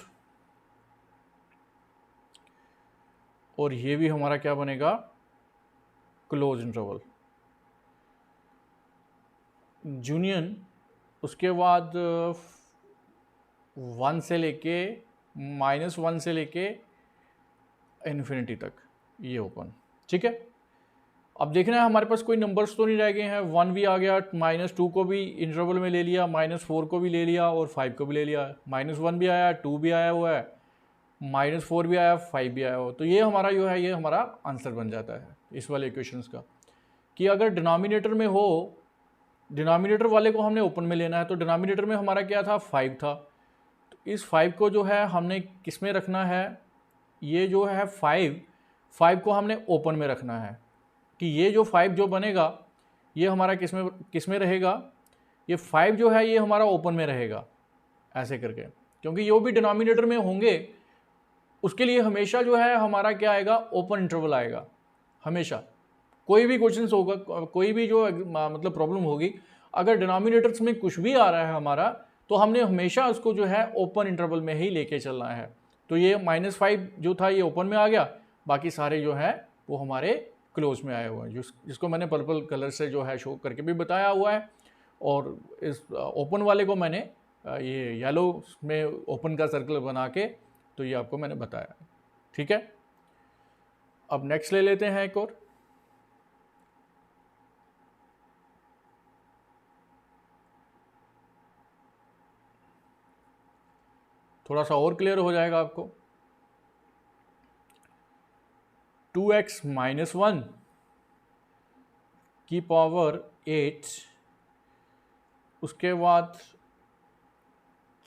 और ये भी हमारा क्या बनेगा क्लोज इंटरवल। यूनियन, उसके बाद 1 से लेके -1 से लेके इन्फिनिटी तक, ये ओपन। ठीक है, अब देखना है हमारे पास कोई नंबर्स तो नहीं रह गए हैं, 1 भी आ गया, -2 को भी इंटरवल में ले लिया, -4 को भी ले लिया, और 5 को भी ले लिया, -1 भी आया, 2 भी आया हुआ है, -4 भी आया, 5 भी आया हुआ। तो ये हमारा जो है, ये हमारा आंसर बन जाता है इस वाले इक्वेशंस का, कि अगर डिनोमिनेटर में हो, डिनोमिनेटर वाले को हमने ओपन में लेना है, तो डिनोमिनेटर में हमारा क्या था 5 था, तो इस 5 को जो है हमने किस में रखना है, ये जो है 5 को हमने ओपन में रखना है, कि ये जो 5 जो बनेगा ये हमारा किस में रहेगा, ये 5 जो है ये हमारा ओपन में रहेगा, ऐसे करके, क्योंकि ये भी डिनोमिनेटर में होंगे, उसके लिए हमेशा जो है हमारा क्या आएगा, ओपन इंटरवल आएगा हमेशा। कोई भी क्वेश्चन होगा, कोई भी जो मतलब प्रॉब्लम होगी, अगर डिनोमिनेटर्स में कुछ भी आ रहा है हमारा, तो हमने हमेशा उसको जो है ओपन इंटरवल में ही लेके चलना है। तो ये -5 जो था ये ओपन में आ गया, बाकी सारे जो है वो हमारे क्लोज में आए हुए हैं, जिसको मैंने पर्पल कलर से जो है शो करके भी बताया हुआ है, और इस ओपन वाले को मैंने ये येलो में ओपन का सर्कल बना के, तो ये आपको मैंने बताया। ठीक है, अब नेक्स्ट ले लेते हैं एक और। थोड़ा सा और क्लियर हो जाएगा आपको। 2x माइनस 1 की पावर 8, उसके बाद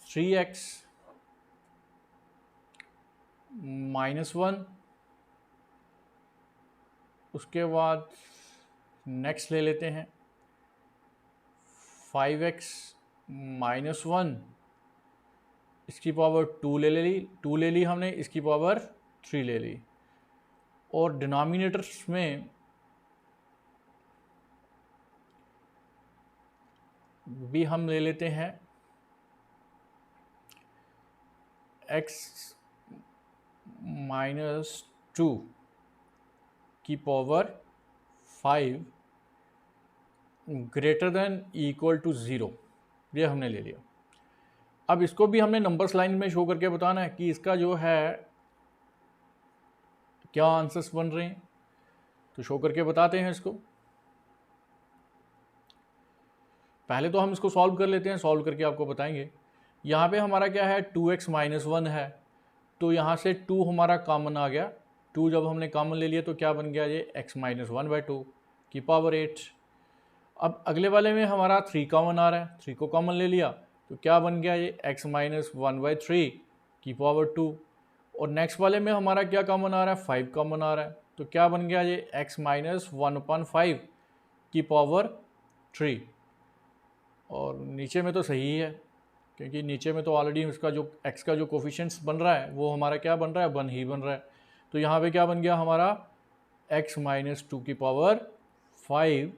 3x माइनस 1, उसके बाद नेक्स्ट ले लेते हैं 5x माइनस 1, इसकी पावर 2 ले ली हमने, इसकी पावर 3 ले ली, और डिनोमिनेटर्स में भी हम ले लेते हैं x माइनस 2 की power 5 greater than equal to 0, ये हमने ले लिया। अब इसको भी हमने नंबर्स लाइन में शो करके बताना है कि इसका जो है क्या आंसर्स बन रहे हैं, तो शो करके बताते हैं इसको। पहले तो हम इसको सॉल्व कर लेते हैं, सॉल्व करके आपको बताएंगे। यहाँ पे हमारा क्या है, 2x माइनस 1 है, तो यहाँ से 2 हमारा कॉमन आ गया। 2 जब हमने कॉमन ले लिया तो क्या बन गया, ये x माइनस 1/2 की पावर 8। अब अगले वाले में हमारा 3 कॉमन आ रहा है, 3 को कॉमन ले लिया तो क्या बन गया, ये x माइनस 1/3 की पावर 2। और नेक्स्ट वाले में हमारा क्या कॉमन आ रहा है, 5 कॉमन आ रहा है, तो क्या बन गया, ये x माइनस 1/5 की पावर 3। और नीचे में तो सही है, क्योंकि नीचे में तो ऑलरेडी उसका जो x का जो कोफिशिएंट्स बन रहा है वो हमारा क्या बन रहा है, 1 ही बन रहा है। तो यहाँ पे क्या बन गया हमारा, x माइनस 2 की power 5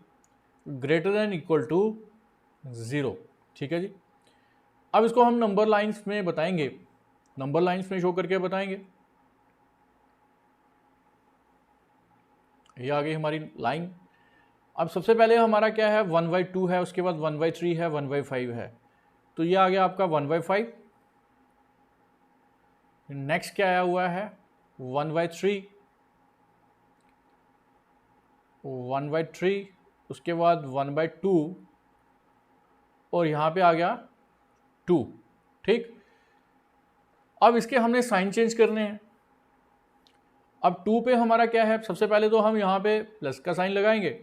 greater than equal to 0। ठीक है जी। अब इसको हम नंबर लाइंस में बताएंगे, नंबर लाइंस में शो करके बताएंगे। ये आ गई हमारी लाइन। अब सबसे पहले हमारा क्या है, 1/2 है, उसके बाद 1/3 है, 1/5 है, तो ये आ गया आपका 1/5। नेक्स्ट क्या आया हुआ है, 1/3, 1/3, उसके बाद 1/2, और यहाँ पे आ गया 2। ठीक, अब इसके हमने साइन चेंज करने हैं। अब 2 पे हमारा क्या है, सबसे पहले तो हम यहाँ पे प्लस का साइन लगाएंगे।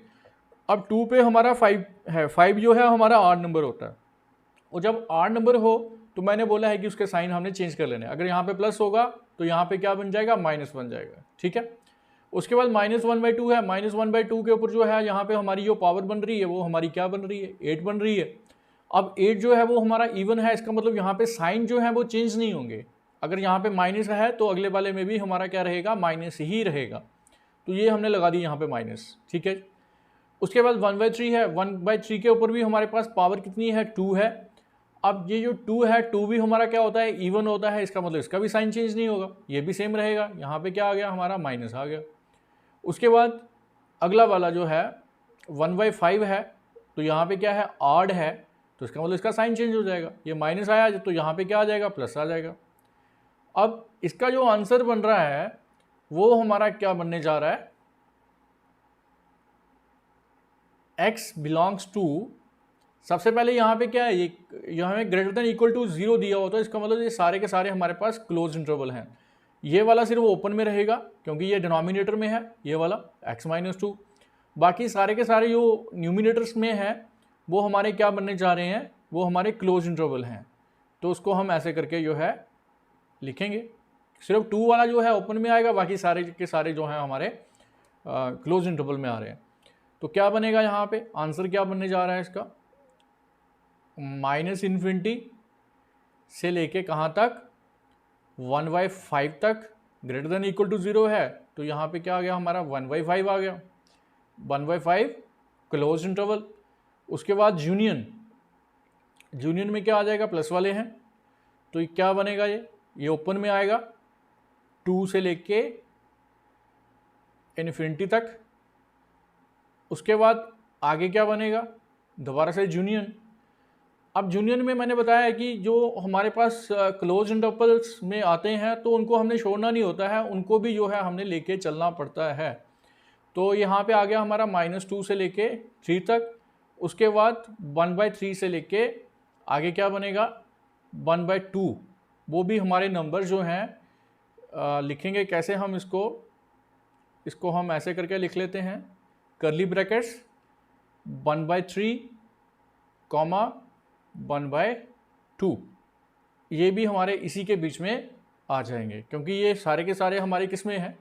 अब 2 पे हमारा 5 है, 5 जो है हमारा ऑड नंबर होता है, और जब ऑड नंबर हो तो मैंने बोला है कि उसके साइन हमने चेंज कर लेने। अगर यहाँ पे प्लस होगा तो यहाँ पे क्या बन जाएगा, माइनस बन जाएगा। ठीक है, उसके बाद -1/2 है, -1/2 के ऊपर जो है यहाँ पे हमारी जो पावर बन रही है वो हमारी क्या बन रही है, 8 बन रही है। अब 8 जो है वो हमारा इवन है, इसका मतलब यहाँ पे साइन जो है वो चेंज नहीं होंगे। अगर यहाँ पे माइनस है तो अगले वाले में भी हमारा क्या रहेगा, माइनस ही रहेगा। तो ये हमने लगा दी यहाँ पे माइनस। ठीक है, उसके बाद 1/3 है, 1/3 के ऊपर भी हमारे पास पावर कितनी है, 2 है। अब ये जो 2 है, 2 भी हमारा क्या होता है, इवन होता है, इसका मतलब इसका भी साइन चेंज नहीं होगा, ये भी सेम रहेगा। यहाँ पे क्या आ गया हमारा, माइनस आ गया। उसके बाद अगला वाला जो है 1/5 है, तो यहाँ पे क्या है, ऑड है, तो इसका मतलब इसका साइन चेंज हो जाएगा। ये माइनस आया तो यहाँ पे क्या आ जाएगा, प्लस आ जाएगा। अब इसका जो आंसर बन रहा है वो हमारा क्या बनने जा रहा है, x बिलोंग्स टू, सबसे पहले यहाँ पे क्या है, ये यहाँ में ग्रेटर देन इक्वल टू 0 दिया होता है, इसका मतलब ये सारे के सारे हमारे पास क्लोज इंटरवल हैं। ये वाला सिर्फ ओपन में रहेगा क्योंकि ये डिनोमिनेटर में है, ये वाला x माइनस 2। बाकी सारे के सारे जो न्यूमिनेटर्स में है वो हमारे क्या बनने जा रहे हैं, वो हमारे क्लोज इंटरवल हैं। तो उसको हम ऐसे करके जो है लिखेंगे, सिर्फ 2 वाला जो है ओपन में आएगा, बाकी सारे के सारे जो हैं हमारे क्लोज इंटरवल में आ रहे हैं। तो क्या बनेगा यहाँ पे, आंसर क्या बनने जा रहा है इसका, -∞ से लेके कहाँ तक, 1/5 तक, ग्रेटर देन इक्वल टू 0 है, तो यहाँ पे क्या आ गया हमारा, 1/5 आ गया। 1/5 क्लोज इंटरवल। उसके बाद यूनियन, यूनियन में क्या आ जाएगा, प्लस वाले हैं, तो ये क्या बनेगा, ये ओपन में आएगा, 2 से लेके इन्फिनिटी तक। उसके बाद आगे क्या बनेगा, दोबारा से यूनियन। अब यूनियन में मैंने बताया कि जो हमारे पास क्लोज इंटरवल्स में आते हैं तो उनको हमने छोड़ना नहीं होता है, उनको भी जो है हमने लेके चलना पड़ता है। तो यहाँ पे आ गया हमारा -2 से लेके 3 तक। उसके बाद 1/3 से लेके आगे क्या बनेगा, 1/2 वो भी हमारे नंबर जो हैं लिखेंगे कैसे हम इसको हम ऐसे करके लिख लेते हैं, कर्ली ब्रैकेट्स 1/3 कॉमा 1/2, ये भी हमारे इसी के बीच में आ जाएंगे, क्योंकि ये सारे के सारे हमारे किस में हैं,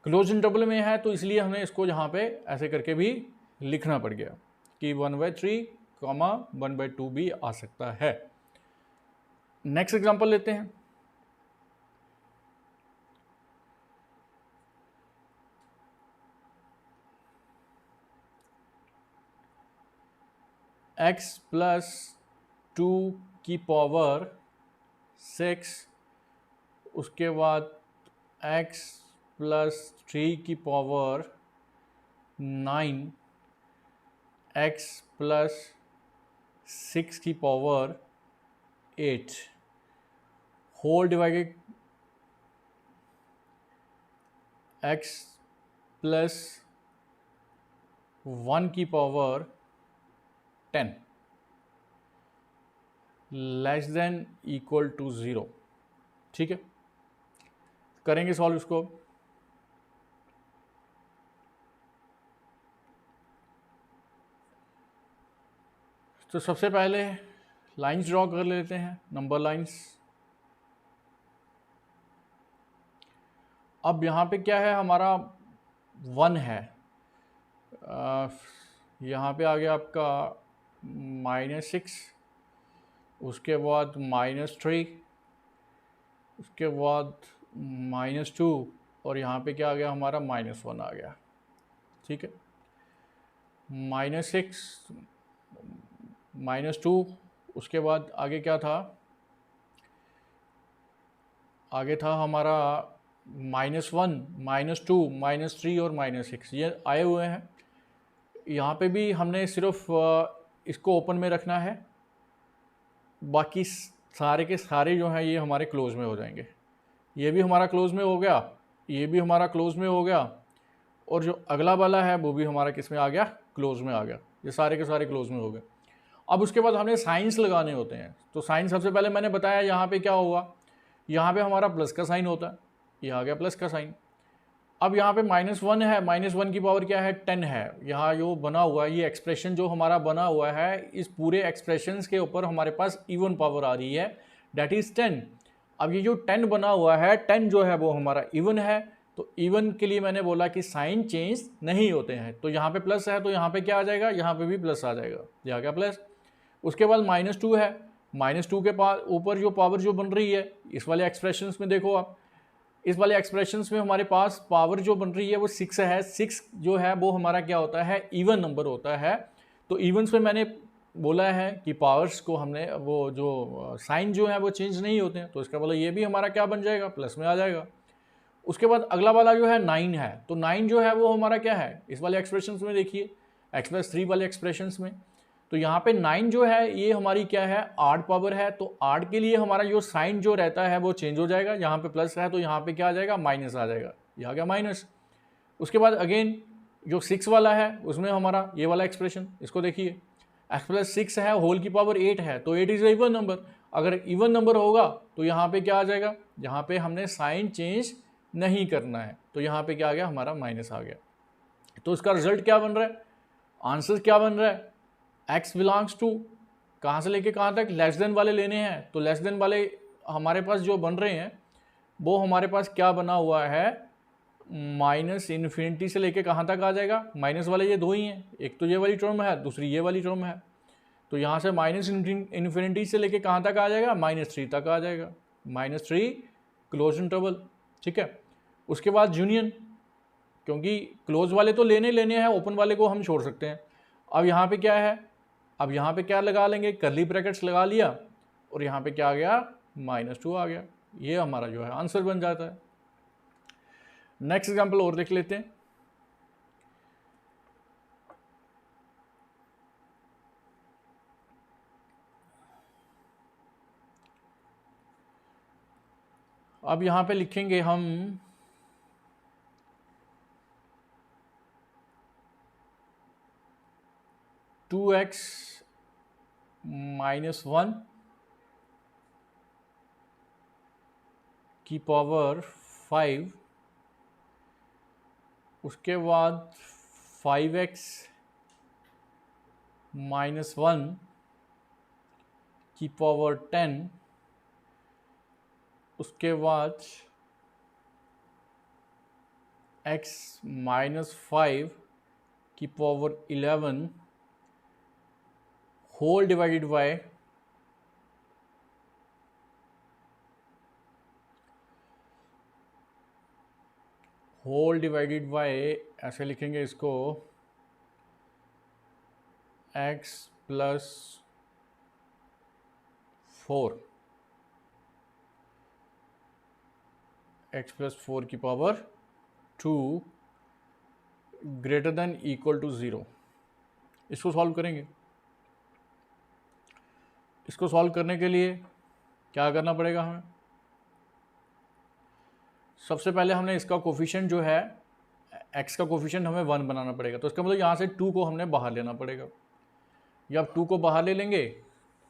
क्लोज इंटरवल में है, तो इसलिए हमें इसको यहाँ पे ऐसे करके भी लिखना पड़ गया कि 1/3 कॉमा 1/2 भी आ सकता है। नेक्स्ट एग्जांपल लेते हैं। x प्लस 2 की पावर 6, उसके बाद x प्लस 3 की पावर 9, x प्लस 6 की power 8 whole divided x plus 1 की power 10 less than equal to 0। ठीक है, करेंगे सॉल्व इसको। तो सबसे पहले लाइंस ड्रॉ कर लेते हैं, नंबर लाइंस। अब यहाँ पे क्या है, हमारा 1 है, यहाँ पे आ गया आपका -6, उसके बाद -3, उसके बाद -2, और यहाँ पे क्या आ गया हमारा -1 आ गया। ठीक है, -6 -2, उसके बाद आगे क्या था, आगे था हमारा -1 -2 -3 और -6, ये आए हुए हैं। यहाँ पे भी हमने सिर्फ इसको ओपन में रखना है, बाकी सारे के सारे जो हैं ये हमारे क्लोज में हो जाएंगे। ये भी हमारा क्लोज में हो गया, ये भी हमारा क्लोज में हो गया, और जो अगला वाला है वो भी हमारा किस में आ गया, क्लोज में आ गया। ये सारे के सारे क्लोज में हो गए। अब उसके बाद हमें साइंस लगाने होते हैं। तो साइन सबसे पहले मैंने बताया यहाँ पे क्या होगा, यहाँ पे हमारा प्लस का साइन होता है, ये आ गया प्लस का साइन। अब यहाँ पे -1 है, -1 की पावर क्या है, 10 है। यहाँ जो बना हुआ है ये एक्सप्रेशन जो हमारा बना हुआ है, इस पूरे एक्सप्रेशन के ऊपर हमारे पास इवन पावर आ रही है, डेट इज़ 10। अब ये जो 10 बना हुआ है, 10 जो है वो हमारा इवन है, तो इवन के लिए मैंने बोला कि साइन चेंज नहीं होते हैं। तो यहाँ पे प्लस है तो यहाँ पे क्या आ जाएगा, यहाँ पे भी प्लस आ जाएगा, ये आ गया प्लस। उसके बाद -2 है, -2 के पास ऊपर जो पावर जो बन रही है, इस वाले एक्सप्रेशंस में देखो आप, इस वाले एक्सप्रेशंस में हमारे पास पावर जो बन रही है वो 6 है। 6 जो है वो हमारा क्या होता है, इवन नंबर होता है। तो इवन्स में मैंने बोला है कि पावर्स को हमने वो जो साइन जो है वो चेंज नहीं होते हैं, तो इसका मतलब ये भी हमारा क्या बन जाएगा, प्लस में आ जाएगा। उसके बाद अगला वाला जो है 9 है, तो 9 जो है वो हमारा क्या है, इस वाले एक्सप्रेशंस में देखिए, x+3 वाले एक्सप्रेशंस में, तो यहाँ पे 9 जो है ये हमारी क्या है, आड पावर है। तो आड के लिए हमारा जो साइन जो रहता है वो चेंज हो जाएगा, यहाँ पे प्लस है तो यहाँ पे क्या आ जाएगा, माइनस आ जाएगा, ये आ गया माइनस। उसके बाद अगेन जो 6 वाला है उसमें हमारा ये वाला एक्सप्रेशन, इसको देखिए, x+6 है, होल की पावर 8 है, तो 8 इज इवन नंबर। अगर इवन नंबर होगा तो यहाँ पे क्या आ जाएगा, यहाँ पे हमने साइन चेंज नहीं करना है, तो यहाँ पे क्या आ गया, हमारा माइनस आ गया। तो इसका रिजल्ट क्या बन रहा है, आंसर क्या बन रहा है, x बिलोंग्स टू, कहाँ से लेके कहाँ तक, लेस देन वाले लेने हैं। तो लेस देन वाले हमारे पास जो बन रहे हैं वो हमारे पास क्या बना हुआ है, -इन्फिनिटी से लेके कहाँ तक आ जाएगा, माइनस वाले ये दो ही हैं, एक तो ये वाली टर्म है, दूसरी ये वाली टर्म है। तो यहाँ से -इन्फिनिटी से लेके कहाँ तक आ जाएगा, -3 तक आ जाएगा, -3 क्लोज इंटरवल। ठीक है, उसके बाद यूनियन, क्योंकि क्लोज वाले तो लेने लेने हैं, ओपन वाले को हम छोड़ सकते हैं। अब यहाँ पे क्या है, अब यहाँ पे क्या लगा लेंगे, कर्ली ब्रैकेट्स लगा लिया, और यहाँ पे क्या आ गया, -2 आ गया। ये हमारा जो है आंसर बन जाता है। नेक्स्ट एग्जांपल और देख लेते हैं। अब यहाँ पे लिखेंगे हम 2x - 1 की पावर 5, उसके बाद 5x माइनस 1 की पावर 10, उसके बाद x माइनस 5 की पावर 11 होल डिवाइडेड बाय ऐसे लिखेंगे इसको x प्लस 4, x प्लस 4 की power 2 greater than equal to 0। इसको सॉल्व करेंगे। इसको सॉल्व करने के लिए क्या करना पड़ेगा हमें? सबसे पहले हमने इसका कोफिशिएंट जो है x का कोफिशिएंट हमें 1 बनाना पड़ेगा। तो इसका मतलब यहाँ से 2 को हमने बाहर लेना पड़ेगा। जब 2 को बाहर ले लेंगे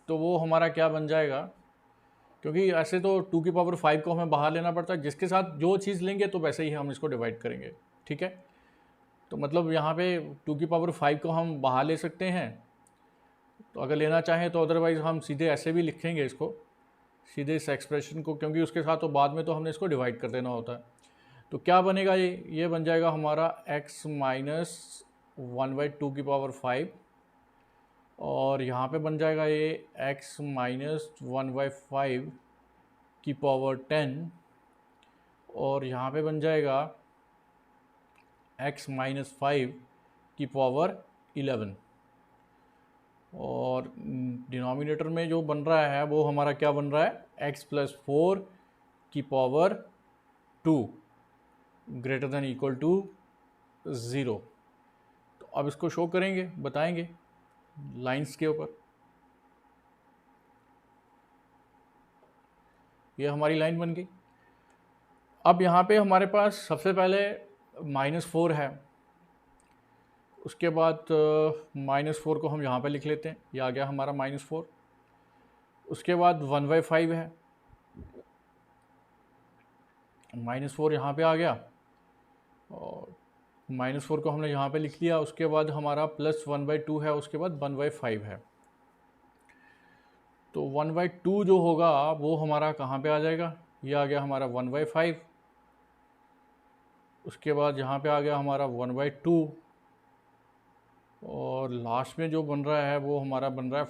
तो वो हमारा क्या बन जाएगा, क्योंकि ऐसे तो 2 की पावर 5 को हमें बाहर लेना पड़ता है, जिसके साथ जो चीज़ लेंगे तो वैसे ही हम इसको डिवाइड करेंगे। ठीक है, तो मतलब यहाँ पे 2 की पावर 5 को हम बाहर ले सकते हैं, तो अगर लेना चाहें तो अदरवाइज़ हम सीधे ऐसे भी लिखेंगे इसको, सीधे इस एक्सप्रेशन को, क्योंकि उसके साथ तो बाद में तो हमने इसको डिवाइड कर देना होता है। तो क्या बनेगा, ये बन जाएगा हमारा x माइनस 1/2 की पावर 5, और यहाँ पे बन जाएगा ये x माइनस 1/5 की पावर 10, और यहाँ पे बन जाएगा x माइनस 5 की पावर 11, और डिनोमिनेटर में जो बन रहा है वो हमारा क्या बन रहा है, x प्लस 4 की power 2 greater than equal to 0। तो अब इसको शो करेंगे, बताएंगे लाइंस के ऊपर। ये हमारी लाइन बन गई। अब यहाँ पे हमारे पास सबसे पहले -4 है, उसके बाद -4 को हम यहाँ पे लिख लेते हैं, ये आ गया हमारा -4। उसके बाद 1/5 है, -4 यहाँ पे आ गया, और -4 को हमने यहाँ पे लिख लिया। उसके बाद हमारा प्लस 1/2 है, उसके बाद 1/5 है। तो 1/2 जो होगा वो हमारा कहाँ पे आ जाएगा, ये आ गया हमारा 1/5। उसके बाद यहाँ पे आ गया हमारा 1/2, और लास्ट में जो बन रहा है वो हमारा बन रहा है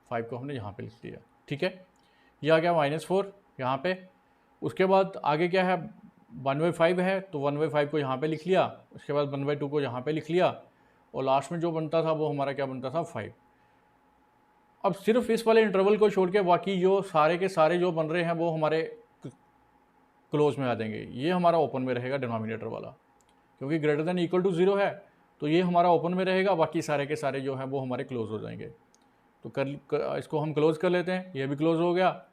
5 को हमने यहाँ पे लिख दिया। ठीक है, ये आ गया -4 यहाँ पे। उसके बाद आगे क्या है, 1/5 है, तो 1/5 को यहाँ पे लिख लिया, उसके बाद 1/2 को यहाँ पे लिख लिया, और लास्ट में जो बनता था वो हमारा क्या बनता था, 5। अब सिर्फ इस वाले इंटरवल को छोड़ के बाकी जो सारे के सारे जो बन रहे हैं वो हमारे क्लोज में आ जाएंगे। ये हमारा ओपन में रहेगा डिनोमिनेटर वाला, क्योंकि ग्रेटर देन इक्वल टू 0 है, तो ये हमारा ओपन में रहेगा, बाकी सारे के सारे जो हैं वो हमारे क्लोज हो जाएंगे। तो इसको हम क्लोज कर लेते हैं, ये भी क्लोज हो गया,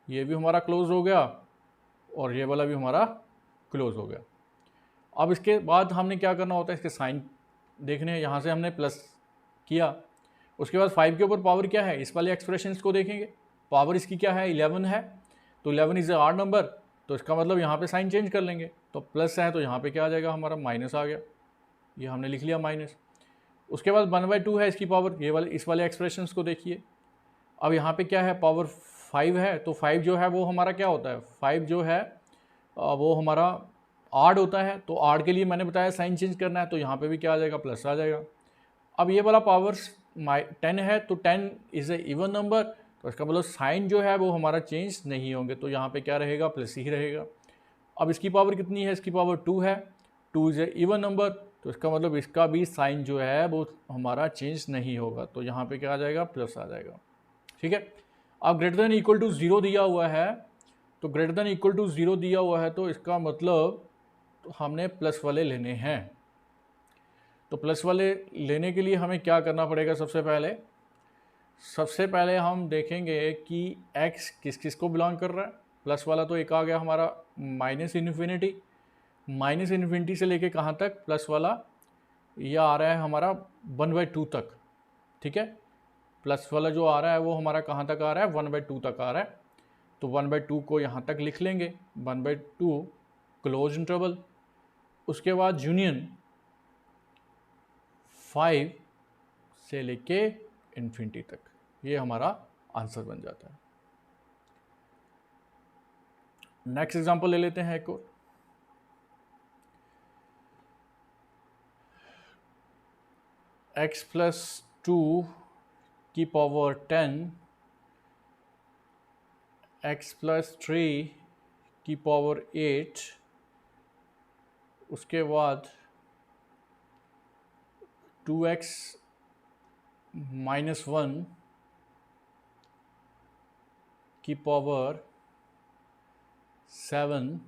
ये भी हमारा क्लोज हो गया, और ये वाला भी हमारा क्लोज हो गया। अब इसके बाद हमने क्या करना होता है, इसके साइन देखने हैं। यहाँ से हमने प्लस किया, उसके बाद 5 के ऊपर पावर क्या है, इस वाले एक्सप्रेशन को देखेंगे। पावर इसकी क्या है, 11 है, तो 11 इज़ ए ऑड नंबर, तो इसका मतलब यहाँ पे साइन चेंज कर लेंगे। तो प्लस है तो यहाँ पे क्या आ जाएगा, हमारा माइनस आ गया, ये हमने लिख लिया माइनस। उसके बाद 1/2 है इसकी पावर, ये वाले इस वाले एक्सप्रेशन को देखिए। अब यहाँ पे क्या है, पावर 5 है, तो 5 जो है वो हमारा क्या होता है, 5 जो है वो हमारा आड होता है, तो आड के लिए मैंने बताया साइन चेंज करना है, तो यहाँ पे भी क्या आ जाएगा, प्लस आ जाएगा। अब ये वाला पावर 10 है, तो 10 इज़ ए इवन नंबर, तो इसका मतलब साइन जो है वो हमारा चेंज नहीं होंगे, तो यहाँ पे क्या रहेगा, प्लस ही रहेगा। अब इसकी पावर कितनी है, इसकी पावर 2 है, 2 इज़ ए इवन नंबर, तो इसका मतलब इसका भी साइन जो है वो हमारा चेंज नहीं होगा, तो यहाँ पे क्या आ जाएगा, प्लस आ जाएगा। ठीक है, अब ग्रेटर देन इक्वल टू 0 दिया हुआ है, तो ग्रेटर देन इक्वल टू 0 दिया हुआ है, तो इसका मतलब तो हमने प्लस वाले लेने हैं। तो प्लस वाले लेने के लिए हमें क्या करना पड़ेगा, सबसे पहले हम देखेंगे कि x किस किस को बिलोंग कर रहा है। प्लस वाला तो एक आ गया हमारा -इन्फिनिटी से लेके कहाँ तक, प्लस वाला ये आ रहा है हमारा 1/2 तक। ठीक है, प्लस वाला जो आ रहा है वो हमारा कहाँ तक आ रहा है, 1/2 तक आ रहा है। तो 1/2 को यहाँ तक लिख लेंगे, 1/2 क्लोज इंटरवल, उसके बाद यूनियन 5 से लेके इन्फिनिटी तक, ये हमारा आंसर बन जाता है। नेक्स्ट एग्जांपल ले लेते हैं एक और। x प्लस 2 की पावर 10, x प्लस 3 की पावर 8, उसके बाद 2x माइनस 1 की पावर 7,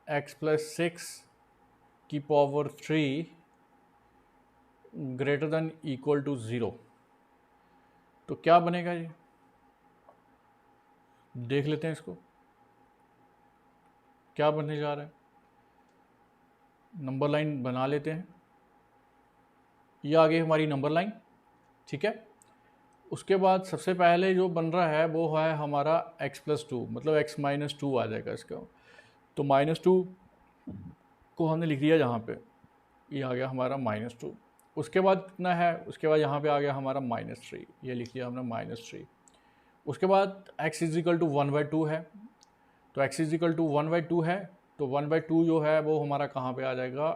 x प्लस 6 की power 3 greater than equal to 0। तो क्या बनेगा ये, देख लेते हैं इसको क्या बनने जा रहा है। नंबर लाइन बना लेते हैं, ये आ गई हमारी नंबर लाइन, ठीक है। उसके बाद सबसे पहले जो बन रहा है वो है हमारा x प्लस 2, मतलब x माइनस 2 आ जाएगा इसका। तो -2 को हमने लिख दिया जहाँ पे, ये आ गया हमारा -2। उसके बाद कितना है, उसके बाद यहाँ पे आ गया हमारा -3, ये लिख लिया हमने -3। उसके बाद x इज इक्वल टू 1/2 है, तो x इज इक्वल टू 1/2 है, तो 1/2 जो है वो हमारा कहाँ पे आ जाएगा,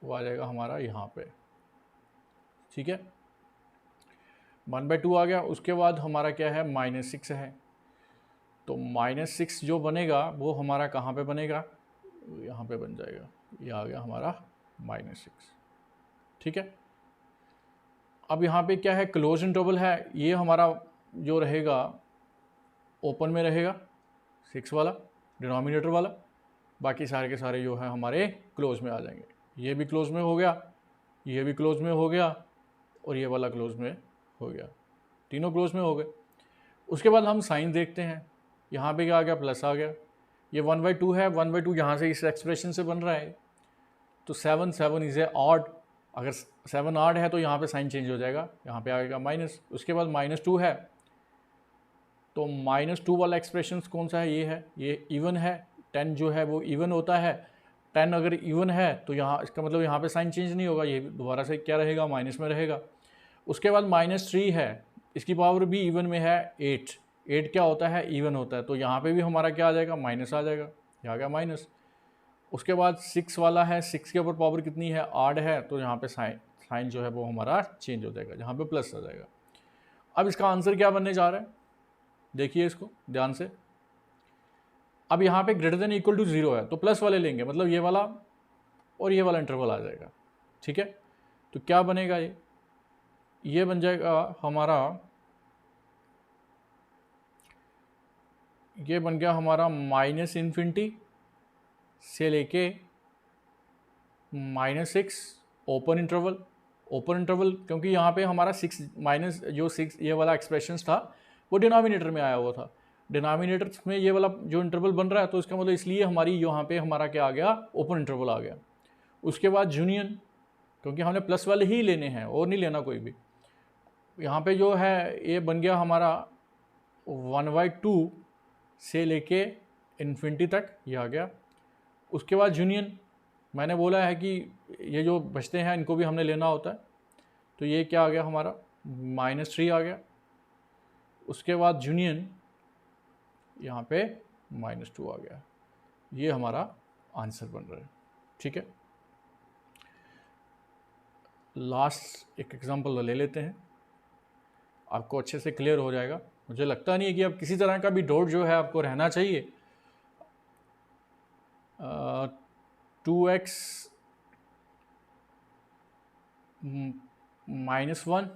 वो आ जाएगा हमारा यहाँ पे, ठीक है। 1/2 आ गया। उसके बाद हमारा क्या है, -6 है, तो -6 जो बनेगा वो हमारा कहाँ पे बनेगा, यहाँ पे बन जाएगा, ये आ गया हमारा -6, ठीक है। अब यहाँ पे क्या है, क्लोज इंटरवल है, ये हमारा जो रहेगा ओपन में रहेगा 6 वाला डिनोमिनेटर वाला, बाकी सारे के सारे जो है हमारे क्लोज में आ जाएंगे। ये भी क्लोज में हो गया, ये भी क्लोज में हो गया, और ये वाला क्लोज में हो गया, तीनों क्लोज में हो गए। उसके बाद हम साइन देखते हैं, यहाँ पे क्या आ गया, प्लस आ गया। ये 1/2 है, 1/2 यहाँ से इस एक्सप्रेशन से बन रहा है, तो 7 इज ए ऑड, अगर 7 ऑड है तो यहाँ पे साइन चेंज हो जाएगा, यहाँ पे आएगा माइनस। उसके बाद -2 है, तो -2 वाला एक्सप्रेशन कौन सा है, ये इवन है, 10 जो है वो इवन होता है, 10 अगर इवन है तो यहाँ इसका मतलब यहाँ पे साइन चेंज नहीं होगा, ये दोबारा से क्या रहेगा, माइनस में रहेगा। उसके बाद -3 है, इसकी पावर भी इवन में है 8, 8 क्या होता है, इवन होता है, तो यहाँ पे भी हमारा क्या आ जाएगा, माइनस आ जाएगा, यहाँ आ गया माइनस। उसके बाद 6 वाला है, 6 के ऊपर पावर कितनी है, 8 है, तो यहाँ पे साइन जो है वो हमारा चेंज हो जाएगा, यहाँ पे प्लस आ जाएगा। अब इसका आंसर क्या बनने जा रहा है, देखिए इसको ध्यान से। अब यहाँ पे ग्रेटर देन इक्वल टू 0 है, तो प्लस वाले लेंगे, मतलब ये वाला और ये वाला इंटरवल आ जाएगा, ठीक है। तो क्या बनेगा, ये बन जाएगा हमारा, ये बन गया हमारा -∞ से लेके -6 ओपन इंटरवल। ओपन इंटरवल क्योंकि यहाँ पे हमारा 6 माइनस जो 6 ये वाला एक्सप्रेशन था वो डिनोमिनेटर में आया हुआ था, डिनोमिनेटर में ये वाला जो इंटरवल बन रहा है, तो इसका मतलब इसलिए हमारी यहाँ पे हमारा क्या आ गया, ओपन इंटरवल आ गया। उसके बाद यूनियन, क्योंकि हमने प्लस वाले ही लेने हैं और नहीं लेना कोई भी, यहाँ पे जो है ये बन गया हमारा 1/2 से लेके इन्फिनिटी तक, ये आ गया। उसके बाद यूनियन, मैंने बोला है कि ये जो बचते हैं इनको भी हमने लेना होता है, तो ये क्या आ गया हमारा, -3 आ गया। उसके बाद यूनियन यहाँ पे -2 आ गया, ये हमारा आंसर बन रहा है, ठीक है। लास्ट एक एग्जांपल ले लेते हैं, आपको अच्छे से क्लियर हो जाएगा। मुझे लगता नहीं है कि अब किसी तरह का भी डाउट जो है आपको रहना चाहिए। 2x -1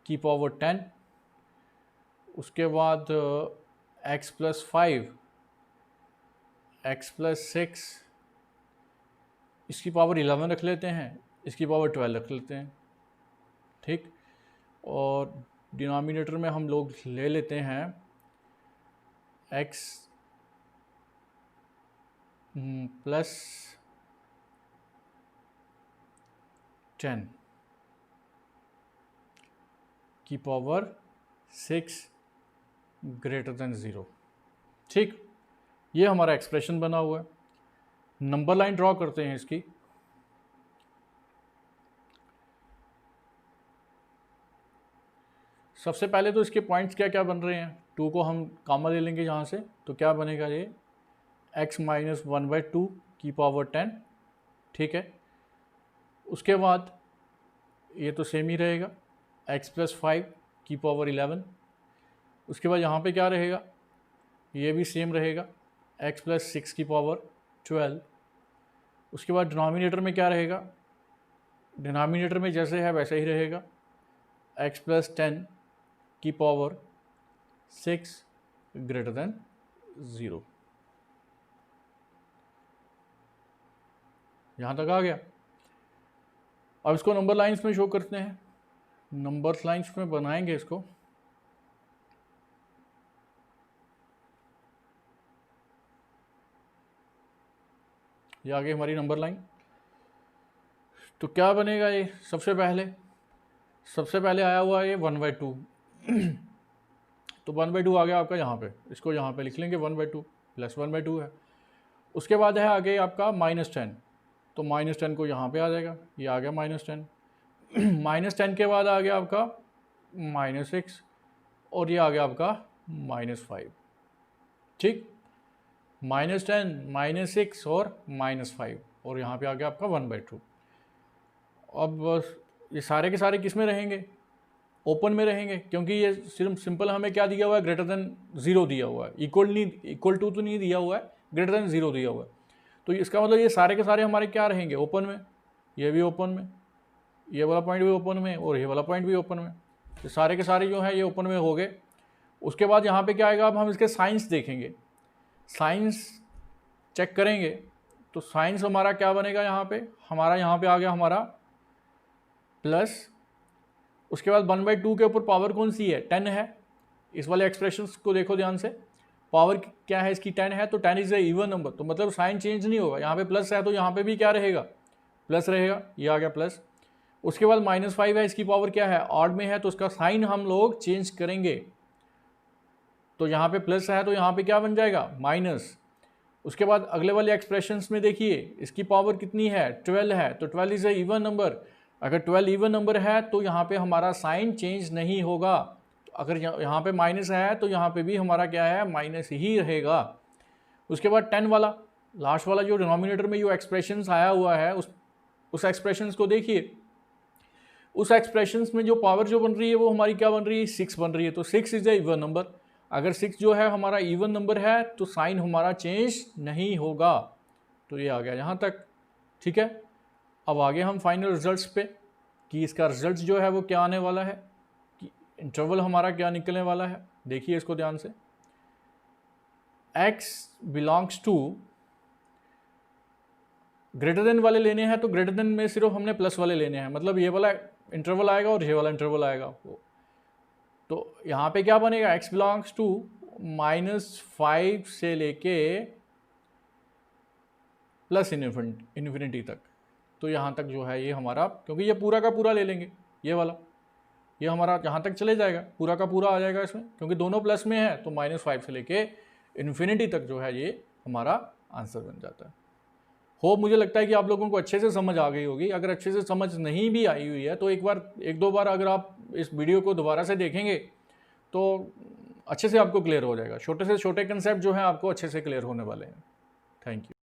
की पावर 10, उसके बाद x प्लस 5, x प्लस 6, इसकी पावर 11 रख लेते हैं, इसकी पावर 12 रख लेते हैं, ठीक। और डिनोमिनेटर में हम लोग ले लेते हैं x प्लस 10, की पावर 6 ग्रेटर देन 0। ठीक, ये हमारा एक्सप्रेशन बना हुआ है। नंबर लाइन ड्रॉ करते हैं इसकी। सबसे पहले तो इसके पॉइंट्स क्या क्या बन रहे हैं, 2 को हम कॉमन ले लेंगे यहाँ से, तो क्या बनेगा ये x माइनस 1/2 की पावर 10। ठीक है, उसके बाद ये तो सेम ही रहेगा, x प्लस 5 की पावर 11। उसके बाद यहाँ पे क्या रहेगा, ये भी सेम रहेगा, x प्लस 6 की पावर 12। उसके बाद डिनोमिनेटर में क्या रहेगा, डिनोमिनेटर में जैसे है वैसे ही रहेगा, x प्लस 10 की पावर 6 ग्रेटर देन 0। यहाँ तक आ गया। अब इसको नंबर लाइंस में शो करते हैं। नंबर लाइंस में बनाएंगे इसको। ये आ गई हमारी नंबर लाइन। तो क्या बनेगा ये, सबसे पहले आया हुआ है ये 1/2 तो 1/2 आ गया आपका यहाँ पे, इसको यहाँ पे लिख लेंगे 1/2 प्लस 1/2 है। उसके बाद है आगे आपका -10, तो -10 को यहाँ पे आ जाएगा, ये आ गया -10 -10 के बाद आ गया आपका -6 और ये आ गया आपका -5। ठीक, -10 -6 और -5 और यहाँ पे आ गया आपका 1/2। अब ये सारे के सारे किस में रहेंगे, ओपन में रहेंगे, क्योंकि ये सिर्फ सिंपल हमें क्या दिया हुआ है, ग्रेटर देन 0 दिया हुआ है, इक्वल टू तो नहीं दिया हुआ है, ग्रेटर देन 0 दिया हुआ है। तो इसका मतलब ये सारे के सारे हमारे क्या रहेंगे, ओपन में। ये भी ओपन में, ये वाला पॉइंट भी ओपन में और ये वाला पॉइंट भी ओपन में। तो सारे के सारे जो है ये ओपन में हो गए। उसके बाद यहाँ पे क्या आएगा, अब हम इसके साइंस देखेंगे, साइंस चेक करेंगे। तो साइंस हमारा क्या बनेगा, यहाँ पे आ गया हमारा प्लस। उसके बाद 1/2 के ऊपर पावर कौन सी है, 10 है। इस वाले एक्सप्रेशंस को देखो ध्यान से, पावर क्या है इसकी, 10 है, तो 10 इज ए इवन नंबर, तो मतलब साइन चेंज नहीं होगा। यहाँ पे प्लस है तो यहाँ पे भी क्या रहेगा, प्लस रहेगा, ये आ गया प्लस। उसके बाद -5 है, इसकी पावर क्या है, ऑड में है, तो उसका साइन हम लोग चेंज करेंगे। तो यहाँ पे प्लस है तो यहाँ पे क्या बन जाएगा, माइनस। उसके बाद अगले वाले एक्सप्रेशंस में देखिए, इसकी पावर कितनी है, 12 है, तो 12 इज ए इवन नंबर। अगर 12 इवन नंबर है तो यहाँ पे हमारा साइन चेंज नहीं होगा। अगर यहाँ पे माइनस है तो यहाँ पे भी हमारा क्या है, माइनस ही रहेगा। उसके बाद 10 वाला, लास्ट वाला जो डिनोमिनेटर में जो एक्सप्रेशंस आया हुआ है, उस एक्सप्रेशंस को देखिए। उस एक्सप्रेशंस में जो पावर जो बन रही है वो हमारी क्या बन रही है, 6 बन रही है। तो 6 इज ए इवन नंबर। अगर 6 जो है हमारा इवन नंबर है तो साइन हमारा चेंज नहीं होगा। तो ये आ गया यहाँ तक। ठीक है, अब आगे हम फाइनल रिजल्ट्स पे, कि इसका रिजल्ट जो है वो क्या आने वाला है, कि इंटरवल हमारा क्या निकलने वाला है। देखिए इसको ध्यान से, x belongs to, greater than वाले लेने हैं तो ग्रेटर देन में सिर्फ हमने प्लस वाले लेने हैं, मतलब ये वाला इंटरवल आएगा और ये वाला इंटरवल आएगा। तो यहाँ पे क्या बनेगा, x बिलोंग्स टू -5 से लेके प्लस इन्फिनिटी तक। तो यहाँ तक जो है ये हमारा, क्योंकि ये पूरा का पूरा ले लेंगे, ये वाला, ये हमारा यहाँ तक चले जाएगा, पूरा का पूरा आ जाएगा इसमें, क्योंकि दोनों प्लस में है। तो -5 से लेके इन्फिनिटी तक जो है ये हमारा आंसर बन जाता है। होप मुझे लगता है कि आप लोगों को अच्छे से समझ आ गई होगी। अगर अच्छे से समझ नहीं भी आई हुई है तो एक दो बार अगर आप इस वीडियो को दोबारा से देखेंगे तो अच्छे से आपको क्लियर हो जाएगा। छोटे से छोटे कंसेप्ट जो हैं आपको अच्छे से क्लियर होने वाले हैं। Thank you.